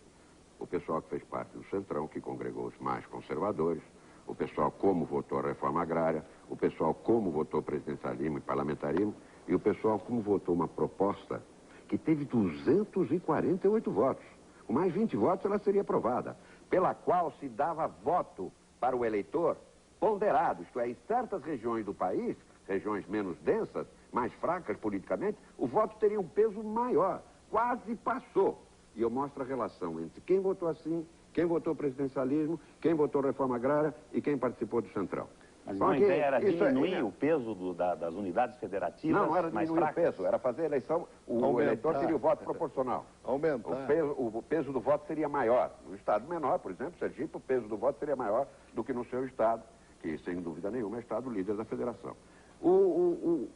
o pessoal que fez parte do Centrão, que congregou os mais conservadores, o pessoal como votou a reforma agrária, o pessoal como votou presidencialismo e parlamentarismo, e o pessoal como votou uma proposta que teve 248 votos. Com mais 20 votos ela seria aprovada, pela qual se dava voto para o eleitor ponderado, isto é, em certas regiões do país, regiões menos densas, mais fracas politicamente, o voto teria um peso maior, quase passou. E eu mostro a relação entre quem votou assim, quem votou presidencialismo, quem votou reforma agrária e quem participou do Centrão. Mas a ideia era diminuir o peso das unidades federativas. Não era mais diminuir o fracas. peso, era fazer a eleição, o eleitor teria o voto proporcional. Aumentar. O peso do voto seria maior. No estado menor, por exemplo, Sergipe, o peso do voto seria maior do que no seu estado, que sem dúvida nenhuma é o estado líder da federação. O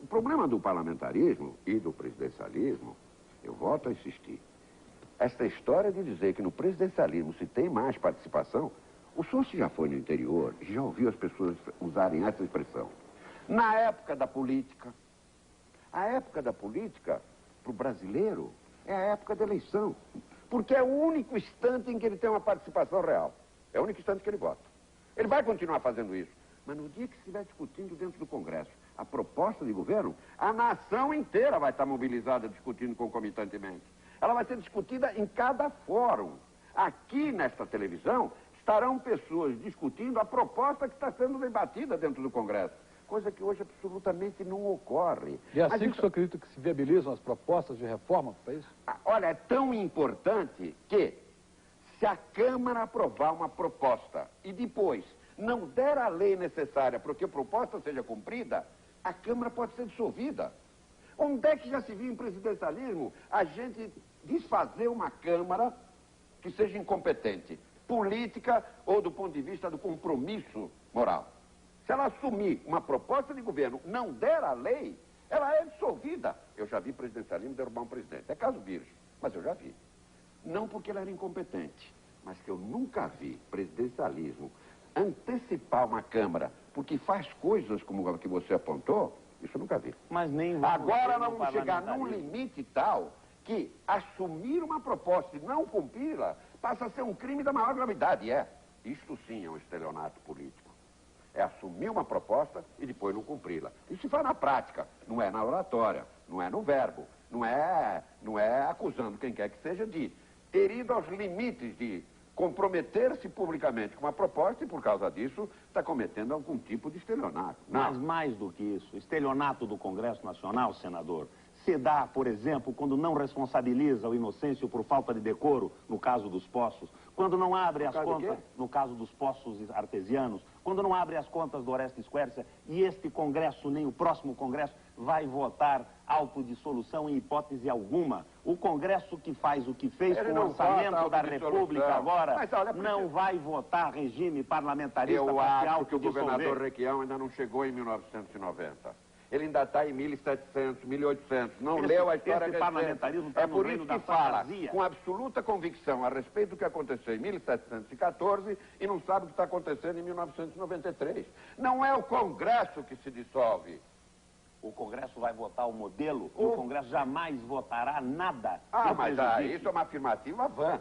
problema do parlamentarismo e do presidencialismo, eu volto a insistir, esta história de dizer que no presidencialismo se tem mais participação, o senhor se já foi no interior, já ouviu as pessoas usarem essa expressão. Na época da política, a época da política, para o brasileiro, é a época da eleição. Porque é o único instante em que ele tem uma participação real. É o único instante que ele vota. Ele vai continuar fazendo isso. Mas no dia que estiver discutindo dentro do Congresso a proposta de governo, a nação inteira vai estar mobilizada discutindo concomitantemente. Ela vai ser discutida em cada fórum. Aqui nesta televisão estarão pessoas discutindo a proposta que está sendo debatida dentro do Congresso. Coisa que hoje absolutamente não ocorre. E é assim que o senhor acredita que se viabilizam as propostas de reforma para o país? Olha, é tão importante que, se a Câmara aprovar uma proposta e depois não der a lei necessária para que a proposta seja cumprida, a Câmara pode ser dissolvida. Onde é que já se viu em presidencialismo a gente desfazer uma Câmara que seja incompetente, política ou do ponto de vista do compromisso moral? Se ela assumir uma proposta de governo, não der a lei, ela é dissolvida. Eu já vi presidencialismo derrubar um presidente. É caso Vírus. mas eu já vi. Não porque ele era incompetente, mas que eu nunca vi presidencialismo antecipar uma Câmara porque faz coisas como a que você apontou, isso eu nunca vi. Mas nem agora nós vamos chegar num limite tal que assumir uma proposta e não cumpri-la passa a ser um crime da maior gravidade. Isto sim é um estelionato político. É assumir uma proposta e depois não cumpri-la. Isso se faz na prática, não é na oratória, não é no verbo, não é acusando quem quer que seja de ter ido aos limites de comprometer-se publicamente com uma proposta e, por causa disso, está cometendo algum tipo de estelionato. Mas mais do que isso, estelionato do Congresso Nacional, senador, se dá, por exemplo, quando não responsabiliza o Inocêncio por falta de decoro, no caso dos poços, quando não abre as contas, no caso dos poços artesianos, quando não abre as contas do Orestes Quercia, e este Congresso, nem o próximo Congresso, vai votar autodissolução em hipótese alguma. O Congresso que faz o que fez com o orçamento da República agora, não vai votar regime parlamentarista para se autodissolver. Eu acho que o governador Requião ainda não chegou em 1990. Ele ainda está em 1700, 1800, não leu a história recente. Parlamentarismo tá é por isso que fala com absoluta convicção a respeito do que aconteceu em 1714 e não sabe o que está acontecendo em 1993. Não é o Congresso que se dissolve. O Congresso vai votar o modelo, o Congresso jamais votará nada. Mas isso é uma afirmativa vã.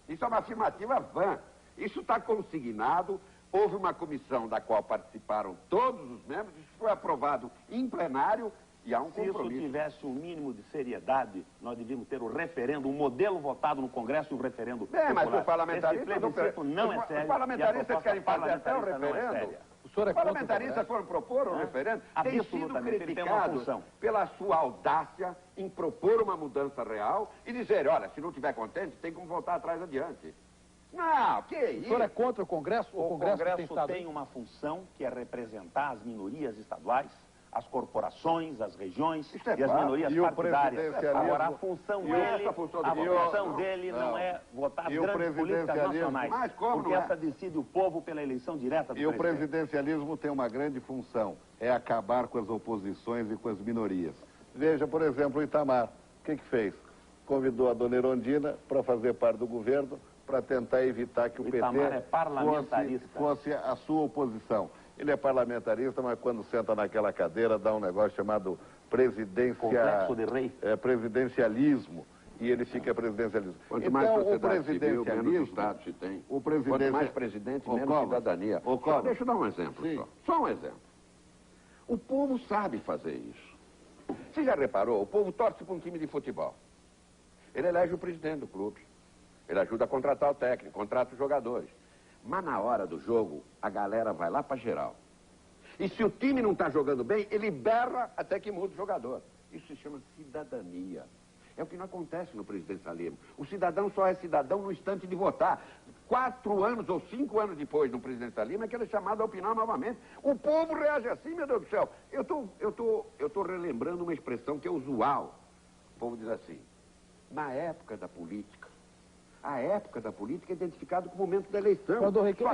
Isso é uma afirmativa vã. Isso está consignado. Houve uma comissão da qual participaram todos os membros, isso foi aprovado em plenário e há um compromisso. Se isso tivesse um mínimo de seriedade, nós devíamos ter o referendo, um modelo votado no Congresso e o referendo popular. Mas o parlamentarismo não é sério. Os parlamentaristas querem fazer até o referendo. Os parlamentaristas foram propor o referendo. Tem sido criticado pela sua audácia em propor uma mudança real e dizer, olha, se não estiver contente, tem como voltar atrás adiante. Não, que isso? O senhor é contra o Congresso? O Congresso tem uma função que é representar as minorias estaduais, as corporações, as regiões e as minorias partidárias. Agora, a função dele não é votar as grandes políticas nacionais, porque essa decide o povo pela eleição direta do presidente. E o presidencialismo tem uma grande função, é acabar com as oposições e com as minorias. Veja, por exemplo, o Itamar. O que fez? Convidou a dona Erondina para fazer parte do governo, para tentar evitar que o PT fosse a sua oposição. Ele é parlamentarista, mas quando senta naquela cadeira dá um negócio chamado Complexo de rei. Presidencialismo, e ele fica presidencialismo. Quanto mais sociedade civil, menos Estado se tem. Quanto mais presidente, menos cidadania. Deixa eu dar um exemplo só. Só um exemplo. O povo sabe fazer isso. Você já reparou? O povo torce para um time de futebol. Ele elege o presidente do clube. Ele ajuda a contratar o técnico, contrata os jogadores. Mas na hora do jogo, a galera vai lá para geral. E se o time não está jogando bem, ele berra até que muda o jogador. Isso se chama cidadania. É o que não acontece no presidencialismo. O cidadão só é cidadão no instante de votar. 4 anos ou 5 anos depois do presidencialismo é que ele é chamado a opinar novamente. O povo reage assim, meu Deus do céu. Eu tô relembrando uma expressão que é usual. O povo diz assim, na época da política, a época da política é identificada com o momento da eleição.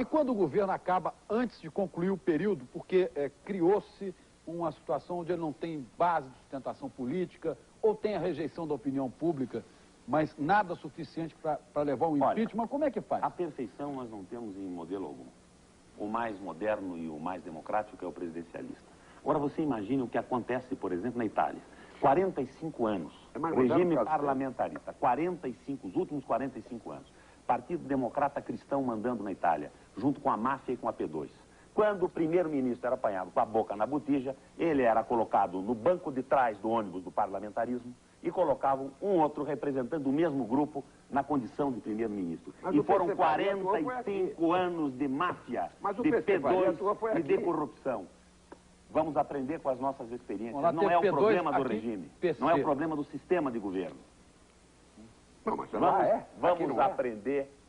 E quando o governo acaba antes de concluir o período, porque criou-se uma situação onde ele não tem base de sustentação política, ou tem a rejeição da opinião pública, mas nada suficiente para levar um impeachment, como é que faz? A perfeição nós não temos em modelo algum. O mais moderno e o mais democrático é o presidencialista. Agora você imagine o que acontece, por exemplo, na Itália. 45 anos, regime parlamentarista, 45, os últimos 45 anos. Partido Democrata Cristão mandando na Itália, junto com a máfia e com a P2. Quando o primeiro-ministro era apanhado com a boca na botija, ele era colocado no banco de trás do ônibus do parlamentarismo e colocavam um outro representante do mesmo grupo na condição de primeiro-ministro. E foram 45 anos de máfia, de P2 e de corrupção. Vamos aprender com as nossas experiências. Não é o problema do regime, não é o problema do sistema de governo. Não, mas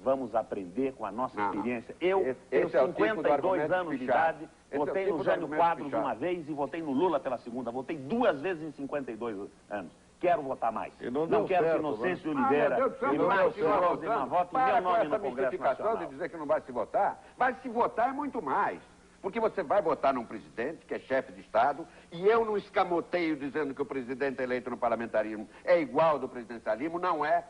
vamos aprender com a nossa experiência. Eu tenho 52 anos de idade, votei no Jânio Quadros uma vez e votei no Lula pela segunda. Votei 2 vezes em 52 anos. Quero votar mais. Não quero que Inocêncio Oliveira e Márcio Rosema votem meu nome no Congresso Nacional. De dizer que não vai se votar, vai se votar é muito mais. Porque você vai votar num presidente, que é chefe de Estado, e eu não escamoteio dizendo que o presidente eleito no parlamentarismo é igual ao do presidencialismo, não é.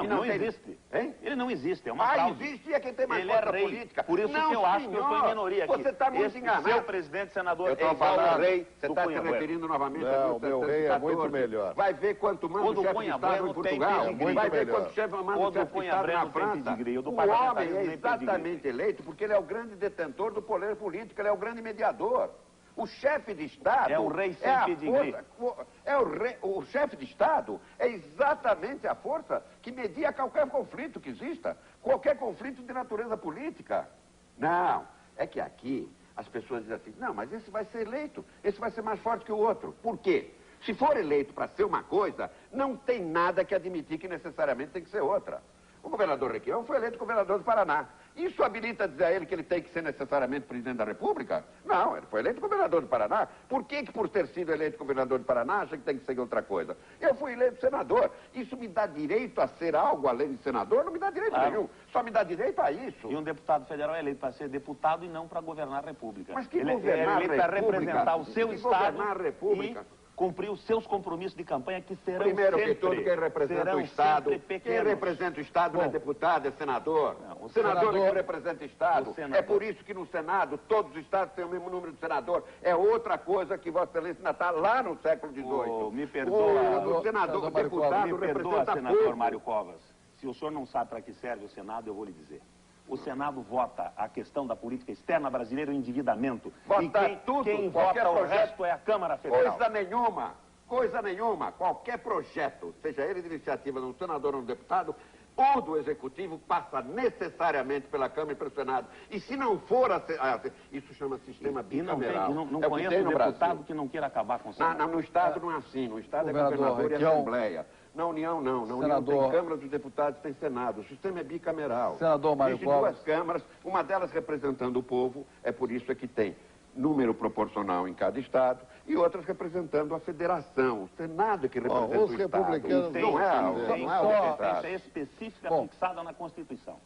Não existe. Hein? Ele não existe, é uma fraude. Existe e é quem tem mais Ele força é rei. política. Por isso não, que eu acho que eu estou em senhor. minoria aqui. Você está muito enganado. Seu presidente, senador, Eu estou igual falando ao rei, você do está se Cunha Bueno. referindo novamente a Não, meu rei é muito melhor. Vai ver quanto manda O o do chefe de Cunha Estado Bueno em tem Portugal. pedigree. Vai ver Muito quanto chefe manda O o do chefe de Cunha Estado Bueno na tem França. pedigree. O do O homem parlamentarismo é tem pedigree. exatamente eleito porque ele é o grande detentor do poder político, ele é o grande mediador. O chefe de Estado É o rei sem a pedigree. força, o chefe de Estado é exatamente a força que media qualquer conflito que exista, qualquer conflito de natureza política. Não, é que aqui as pessoas dizem assim, não, mas esse vai ser eleito, esse vai ser mais forte que o outro. Por quê? Se for eleito para ser uma coisa, não tem nada que admitir que necessariamente tem que ser outra. O governador Requião foi eleito governador do Paraná. Isso habilita a dizer a ele que ele tem que ser necessariamente presidente da República? Não, ele foi eleito governador do Paraná. Por que por ter sido eleito governador do Paraná, acha que tem que ser outra coisa? Eu fui eleito senador. Isso me dá direito a ser algo além de senador? Não me dá direito nenhum. Só me dá direito a isso. E um deputado federal é eleito para ser deputado e não para governar a República. Mas que ele governar é eleito para a República? representar o seu Que Estado governar a República? e cumprir os seus compromissos de campanha que serão Primeiro sempre, que tudo, quem representa serão o Estado, sempre quem pequenos. representa o Estado não é deputado, é senador. Não, o senador é senador- que representa o Estado. o senador- É por isso que no Senado todos os Estados têm o mesmo número de senador. É outra coisa que Vossa Excelência ainda está lá no século XVIII. Me perdoa, O senador, o me deputado perdoa, representa senador povo. Mário Covas. Se o senhor não sabe para que serve o Senado, eu vou lhe dizer. O Senado vota a questão da política externa brasileira, o endividamento. Vota e quem qualquer vota o projeto. resto é a Câmara Federal. Coisa nenhuma. Qualquer projeto, seja ele de iniciativa de um senador ou um deputado, ou do Executivo, passa necessariamente pela Câmara e pelo Senado. E se não for, isso chama sistema E não, bicameral. não É o que conheço tem um no deputado Brasil. que não queira acabar com o Senado. No Estado não é assim. No Estado é Governador governador e Requião. Assembleia. Na União, não. Na União Senador- tem Câmara dos Deputados, tem Senado. O sistema é bicameral. Senador Mário Existem duas Covas. câmaras, uma delas representando o povo, é por isso é que tem número proporcional em cada Estado, e outras representando a federação. O Senado é que representa os o Estado. republicanos Não é não o têm- Tem não é o deputado. competência específica Bom. fixada na Constituição.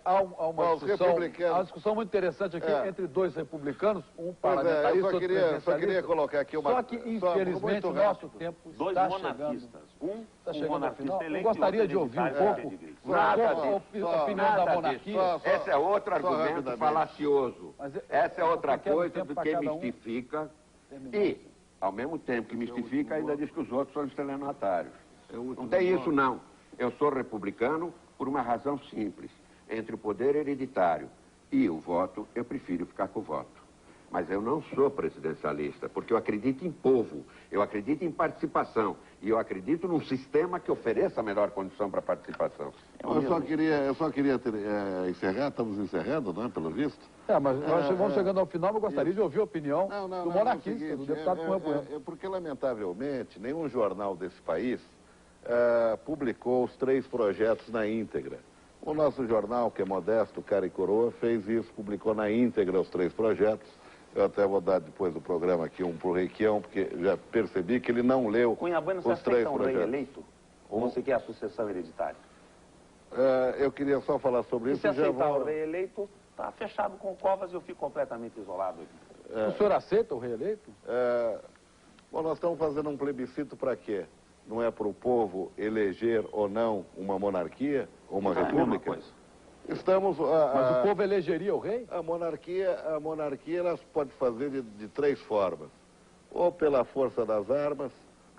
Há uma Os discussão, republicanos- há uma discussão muito interessante aqui entre dois republicanos, um Pois é, parlamentarista eu e só outro queria presidencialista. colocar aqui uma... Só que, infelizmente, muito o nosso rápido. tempo Dois está monarquistas. chegando. Está Um chegando ao monarquista final. Eu eleito gostaria e de ouvir um hereditário pouco pedigree. Nada a disso. opinião Nada da disso. monarquia. Esse é outro argumento rapidamente. falacioso. Mas Essa é outra eu quero coisa tempo do pra que cada um. mistifica. Terminar. E, ao mesmo tempo que mistifica, ainda diz que os outros são estelionatários. É o último Não tem nome. isso, não. Eu sou republicano por uma razão simples. Entre o poder hereditário e o voto, eu prefiro ficar com o voto. Mas eu não sou presidencialista, porque eu acredito em povo, eu acredito em participação, e eu acredito num sistema que ofereça a melhor condição para a participação. Eu só queria encerrar, estamos encerrando, não é, pelo visto? Mas nós vamos chegando ao final, eu gostaria de ouvir a opinião do monarquista, é o seguinte, do deputado Cunha Bueno. porque, lamentavelmente, nenhum jornal desse país publicou os 3 projetos na íntegra. O nosso jornal, que é modesto, Cara e Coroa, fez isso, publicou na íntegra os 3 projetos. Eu até vou dar depois do programa aqui um pro Requião, porque já percebi que ele não leu Cunha Bueno, você os 3 aceita um rei projetos. eleito? Ou você quer a sucessão hereditária? Eu queria só falar sobre E isso se e já aceitar vou... o rei eleito, está fechado com o Covas e eu fico completamente isolado aqui. O senhor aceita o reeleito? Bom, nós estamos fazendo um plebiscito para quê? Não é para o povo eleger ou não uma monarquia ou uma É a mesma república? coisa. Estamos... Mas o povo elegeria o rei? A monarquia ela se pode fazer de 3 formas. Ou pela força das armas,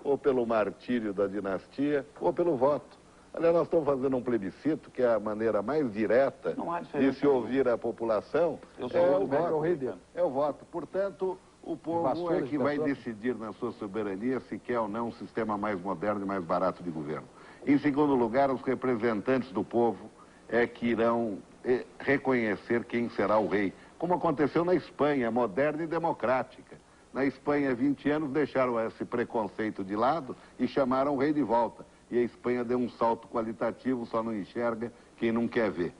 ou pelo martírio da dinastia, ou pelo voto. Aliás, nós estamos fazendo um plebiscito, que é a maneira mais direta Não há de diferença se ouvir a população. Eu sou É o o velho voto. rei dele. É o voto. Portanto, o povo Vassoura é de que vai pessoa. decidir na sua soberania se quer ou não um sistema mais moderno e mais barato de governo. Em segundo lugar, os representantes do povo é que irão reconhecer quem será o rei, como aconteceu na Espanha, moderna e democrática. Na Espanha, 20 anos, deixaram esse preconceito de lado e chamaram o rei de volta. E a Espanha deu um salto qualitativo, só não enxerga quem não quer ver.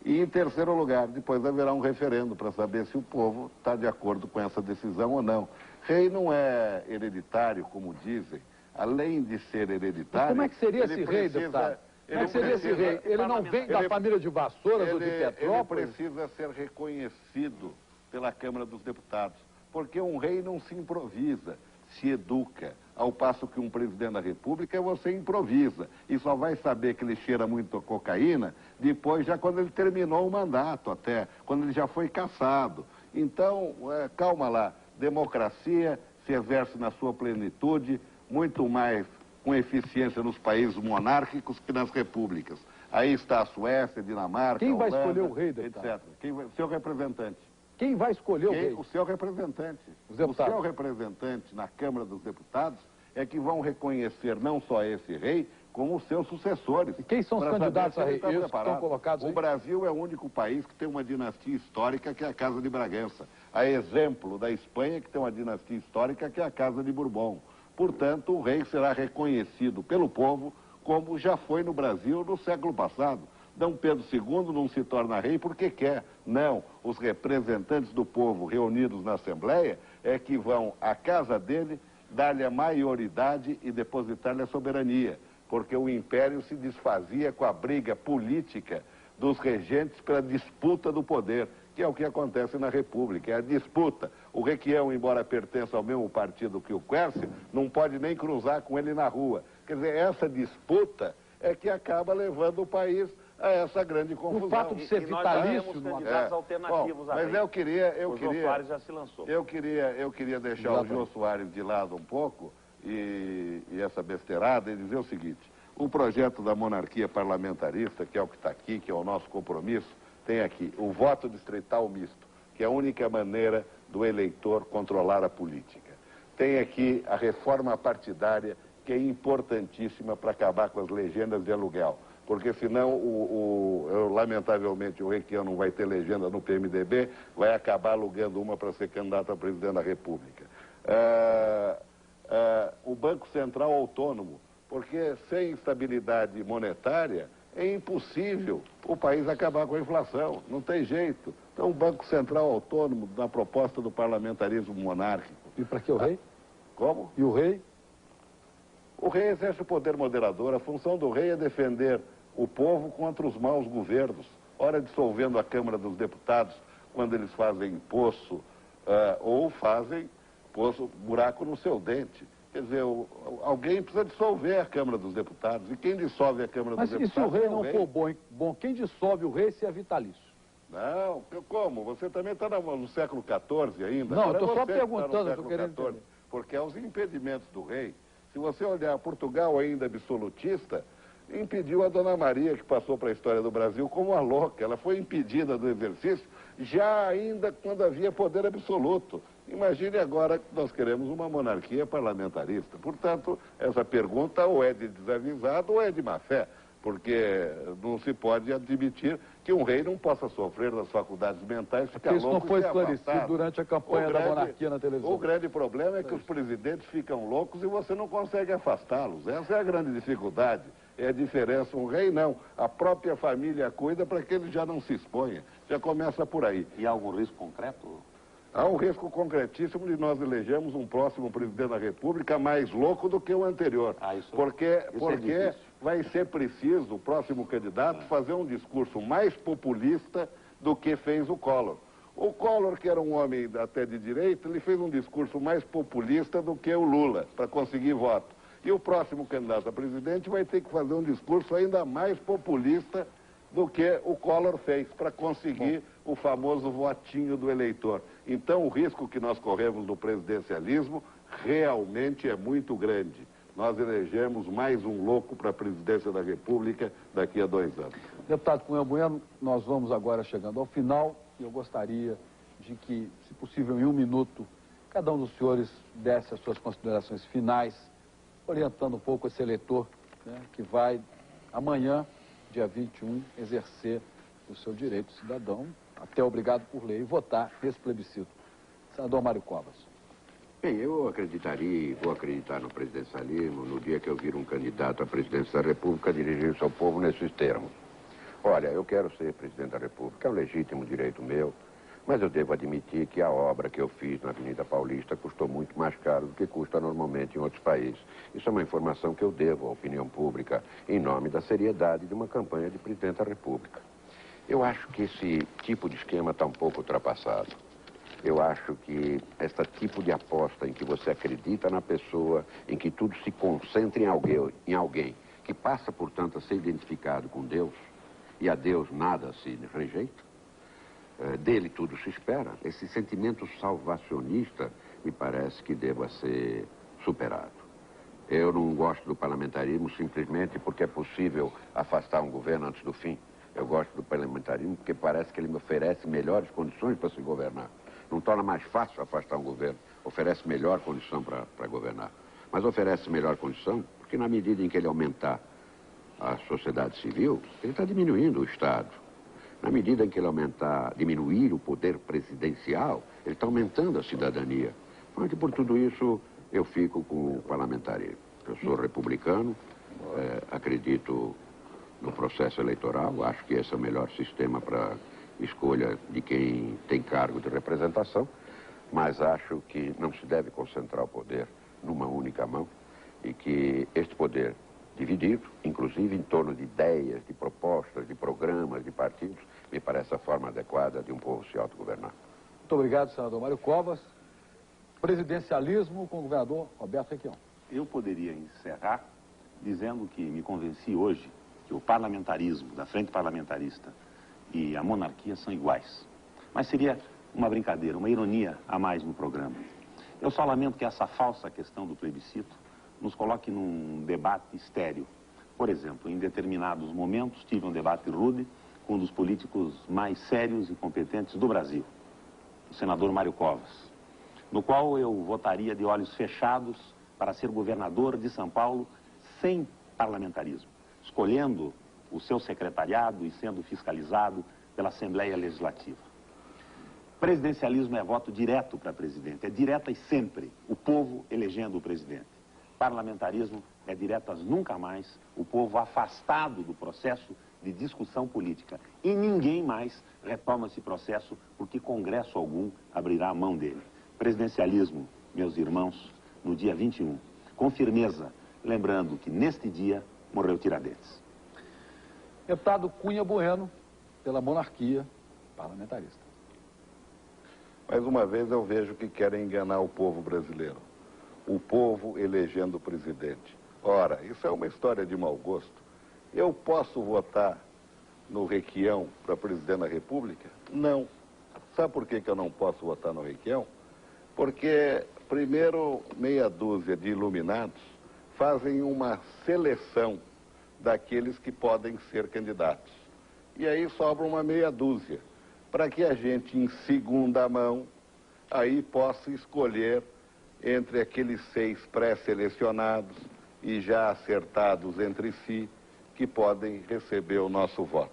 E, em terceiro lugar, depois haverá um referendo para saber se o povo está de acordo com essa decisão ou não. Rei não é hereditário, como dizem. Além de ser hereditário... Mas como é que seria ele esse rei, precisa- deputado? Como é ele que seria esse precisa- rei? Ele não vem da ele- família de Vassouras ou de ele Petrópolis? precisa ser reconhecido pela Câmara dos Deputados, porque um rei não se improvisa, se educa. Ao passo que um presidente da República você improvisa e só vai saber que ele cheira muito a cocaína depois, já quando ele terminou o mandato, até quando ele já foi cassado. Então, calma lá, democracia se exerce na sua plenitude, muito mais com eficiência nos países monárquicos que nas repúblicas. Aí está a Suécia, a Dinamarca, Quem vai Holanda, escolher o rei, deputado? etc. Seu representante. Quem vai escolher o rei? O seu representante. Os O deputados. seu representante na Câmara dos Deputados é que vão reconhecer não só esse rei, como os seus sucessores. E quem são os para candidatos saber a se rei? ele está Esses que preparado. estão colocados aí? O Brasil é o único país que tem uma dinastia histórica, que é a Casa de Bragança. A exemplo da Espanha, que tem uma dinastia histórica, que é a Casa de Bourbon. Portanto, o rei será reconhecido pelo povo, como já foi no Brasil no século passado. D. Pedro II não se torna rei porque quer. Não, os representantes do povo reunidos na Assembleia é que vão à casa dele, dar-lhe a maioridade e depositar-lhe a soberania. Porque o império se desfazia com a briga política dos regentes pela disputa do poder, que é o que acontece na República, é a disputa. O Requião, embora pertença ao mesmo partido que o Quércio, não pode nem cruzar com ele na rua. Quer dizer, essa disputa é que acaba levando o país a essa grande confusão. O fato de ser vitalício... Nós candidatos alternativos a mas rei. o Jô Soares já se lançou. Eu queria deixar o Jô Soares de lado um pouco e essa besteirada e dizer o seguinte: o projeto da monarquia parlamentarista, que é o que está aqui, que é o nosso compromisso, tem aqui o voto distrital misto, que é a única maneira do eleitor controlar a política. Tem aqui a reforma partidária, que é importantíssima para acabar com as legendas de aluguel. Porque senão, lamentavelmente, o Requião não vai ter legenda no PMDB, vai acabar alugando uma para ser candidato a presidente da República. O Banco Central autônomo, porque sem estabilidade monetária é impossível o país acabar com a inflação, não tem jeito. Então, o Banco Central autônomo, na proposta do parlamentarismo monárquico. E para que o rei? Como? E o rei? O rei exerce o poder moderador. A função do rei é defender o povo contra os maus governos. Ora dissolvendo a Câmara dos Deputados quando eles fazem poço ou fazem buraco no seu dente. Quer dizer, alguém precisa dissolver a Câmara dos Deputados. E quem dissolve a Câmara dos Deputados? Mas e se o rei não for bom, quem dissolve o rei se é vitalício? Não, como? Você também está no século XIV ainda. Não, Agora eu estou só você perguntando, está estou no querendo século XIV, entender. porque aos impedimentos do rei, se você olhar Portugal ainda absolutista, impediu a Dona Maria, que passou para a história do Brasil como a louca. Ela foi impedida do exercício já ainda quando havia poder absoluto. Imagine agora que nós queremos uma monarquia parlamentarista. Portanto, essa pergunta ou é de desavisado ou é de má fé, porque não se pode admitir que um rei não possa sofrer das faculdades mentais, ficar Porque isso louco não foi e ser esclarecido afastado. durante a campanha da monarquia na televisão. O grande problema é que os presidentes ficam loucos e você não consegue afastá-los. Essa é a grande dificuldade. É a diferença. Um rei não. A própria família cuida para que ele já não se exponha. Já começa por aí. E há algum risco concreto? Há um risco concretíssimo de nós elegermos um próximo presidente da República mais louco do que o anterior. Porque vai ser preciso, o próximo candidato, fazer um discurso mais populista do que fez o Collor. O Collor, que era um homem até de direita, ele fez um discurso mais populista do que o Lula, para conseguir voto. E o próximo candidato a presidente vai ter que fazer um discurso ainda mais populista do que o Collor fez, para conseguir o famoso votinho do eleitor. Então, o risco que nós corremos no presidencialismo realmente é muito grande. Nós elegemos mais um louco para a presidência da República daqui a 2 anos. Deputado Cunha Bueno, nós vamos agora chegando ao final e eu gostaria de que, se possível, em 1 minuto, cada um dos senhores desse as suas considerações finais, orientando um pouco esse eleitor, né, que vai amanhã, dia 21, exercer o seu direito cidadão, até obrigado por lei, e votar nesse plebiscito. Senador Mário Covas. Bem, eu acreditaria e vou acreditar no presidencialismo no dia que eu vir um candidato à presidência da República dirigir-se ao povo nesses termos. Olha, eu quero ser presidente da República, é um legítimo direito meu, mas eu devo admitir que a obra que eu fiz na Avenida Paulista custou muito mais caro do que custa normalmente em outros países. Isso é uma informação que eu devo à opinião pública em nome da seriedade de uma campanha de presidente da República. Eu acho que esse tipo de esquema está um pouco ultrapassado. Eu acho que esse tipo de aposta em que você acredita na pessoa, em que tudo se concentra em alguém que passa, portanto, a ser identificado com Deus, e a Deus nada se rejeita, dele tudo se espera. Esse sentimento salvacionista me parece que deva ser superado. Eu não gosto do parlamentarismo simplesmente porque é possível afastar um governo antes do fim. Eu gosto do parlamentarismo porque parece que ele me oferece melhores condições para se governar. Não torna mais fácil afastar um governo, oferece melhor condição para governar. Mas oferece melhor condição porque na medida em que ele aumentar a sociedade civil, ele está diminuindo o Estado. Na medida em que ele diminuir o poder presidencial, ele está aumentando a cidadania. Então, por tudo isso, eu fico com o parlamentarismo. Eu sou republicano, acredito no processo eleitoral, acho que esse é o melhor sistema para escolha de quem tem cargo de representação, mas acho que não se deve concentrar o poder numa única mão e que este poder dividido, inclusive em torno de ideias, de propostas, de programas, de partidos, me parece a forma adequada de um povo se autogovernar. Muito obrigado, senador Mário Covas. Presidencialismo com o governador Roberto Requião. Eu poderia encerrar dizendo que me convenci hoje que o parlamentarismo, da frente parlamentarista, e a monarquia são iguais. Mas seria uma brincadeira, uma ironia a mais no programa. Eu só lamento que essa falsa questão do plebiscito nos coloque num debate estéril. Por exemplo, em determinados momentos tive um debate rude com um dos políticos mais sérios e competentes do Brasil, o senador Mário Covas, no qual eu votaria de olhos fechados para ser governador de São Paulo sem parlamentarismo, escolhendo o seu secretariado e sendo fiscalizado pela Assembleia Legislativa. Presidencialismo é voto direto para presidente, é direta e sempre o povo elegendo o presidente. Parlamentarismo é diretas nunca mais, o povo afastado do processo de discussão política. E ninguém mais retoma esse processo porque congresso algum abrirá a mão dele. Presidencialismo, meus irmãos, no dia 21, com firmeza, lembrando que neste dia morreu Tiradentes. Deputado Cunha Bueno, pela monarquia parlamentarista. Mais uma vez eu vejo que querem enganar o povo brasileiro. O povo elegendo o presidente. Ora, isso é uma história de mau gosto. Eu posso votar no Requião para presidente da República? Não. Sabe por que eu não posso votar no Requião? Porque, primeiro, meia dúzia de iluminados fazem uma seleção daqueles que podem ser candidatos. E aí sobra uma meia dúzia, para que a gente, em segunda mão, aí possa escolher entre aqueles 6 pré-selecionados e já acertados entre si, que podem receber o nosso voto.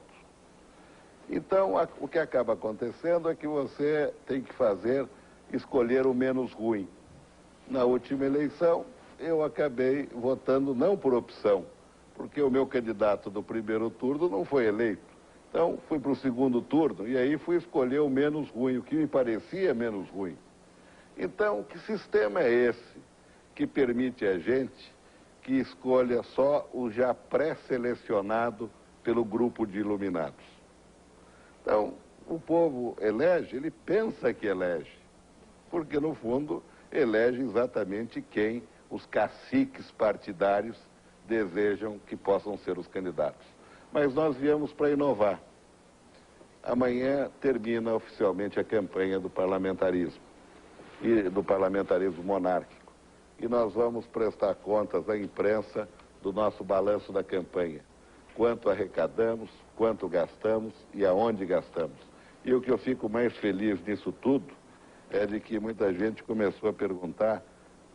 Então, o que acaba acontecendo é que você tem que escolher o menos ruim. Na última eleição, eu acabei votando não por opção, porque o meu candidato do primeiro turno não foi eleito. Então, fui para o segundo turno e aí fui escolher o menos ruim, o que me parecia menos ruim. Então, que sistema é esse que permite a gente que escolha só o já pré-selecionado pelo grupo de iluminados? Então, o povo elege, ele pensa que elege, porque no fundo elege exatamente quem os caciques partidários desejam que possam ser os candidatos. Mas nós viemos para inovar. Amanhã termina oficialmente a campanha do parlamentarismo e do parlamentarismo monárquico. E nós vamos prestar contas à imprensa do nosso balanço da campanha. Quanto arrecadamos, quanto gastamos e aonde gastamos. E o que eu fico mais feliz nisso tudo é de que muita gente começou a perguntar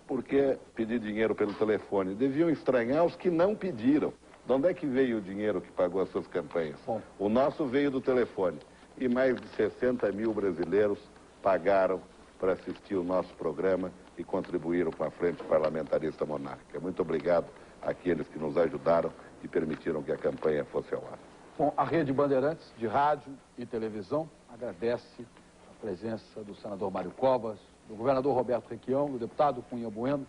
por que pedir dinheiro pelo telefone. Deviam estranhar os que não pediram. De onde é que veio o dinheiro que pagou as suas campanhas? Bom. O nosso veio do telefone. E mais de 60 mil brasileiros pagaram para assistir o nosso programa e contribuíram com a Frente Parlamentarista Monárquica. Muito obrigado àqueles que nos ajudaram e permitiram que a campanha fosse ao ar. Bom, a Rede Bandeirantes de rádio e televisão agradece a presença do senador Mário Covas, do governador Roberto Requião, do deputado Cunha Bueno,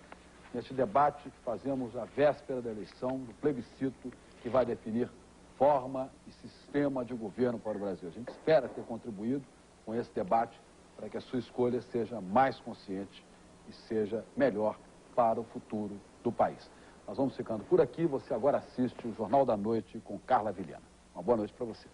neste debate que fazemos à véspera da eleição, do plebiscito que vai definir forma e sistema de governo para o Brasil. A gente espera ter contribuído com esse debate para que a sua escolha seja mais consciente e seja melhor para o futuro do país. Nós vamos ficando por aqui. Você agora assiste o Jornal da Noite com Carla Vilhena. Uma boa noite para você.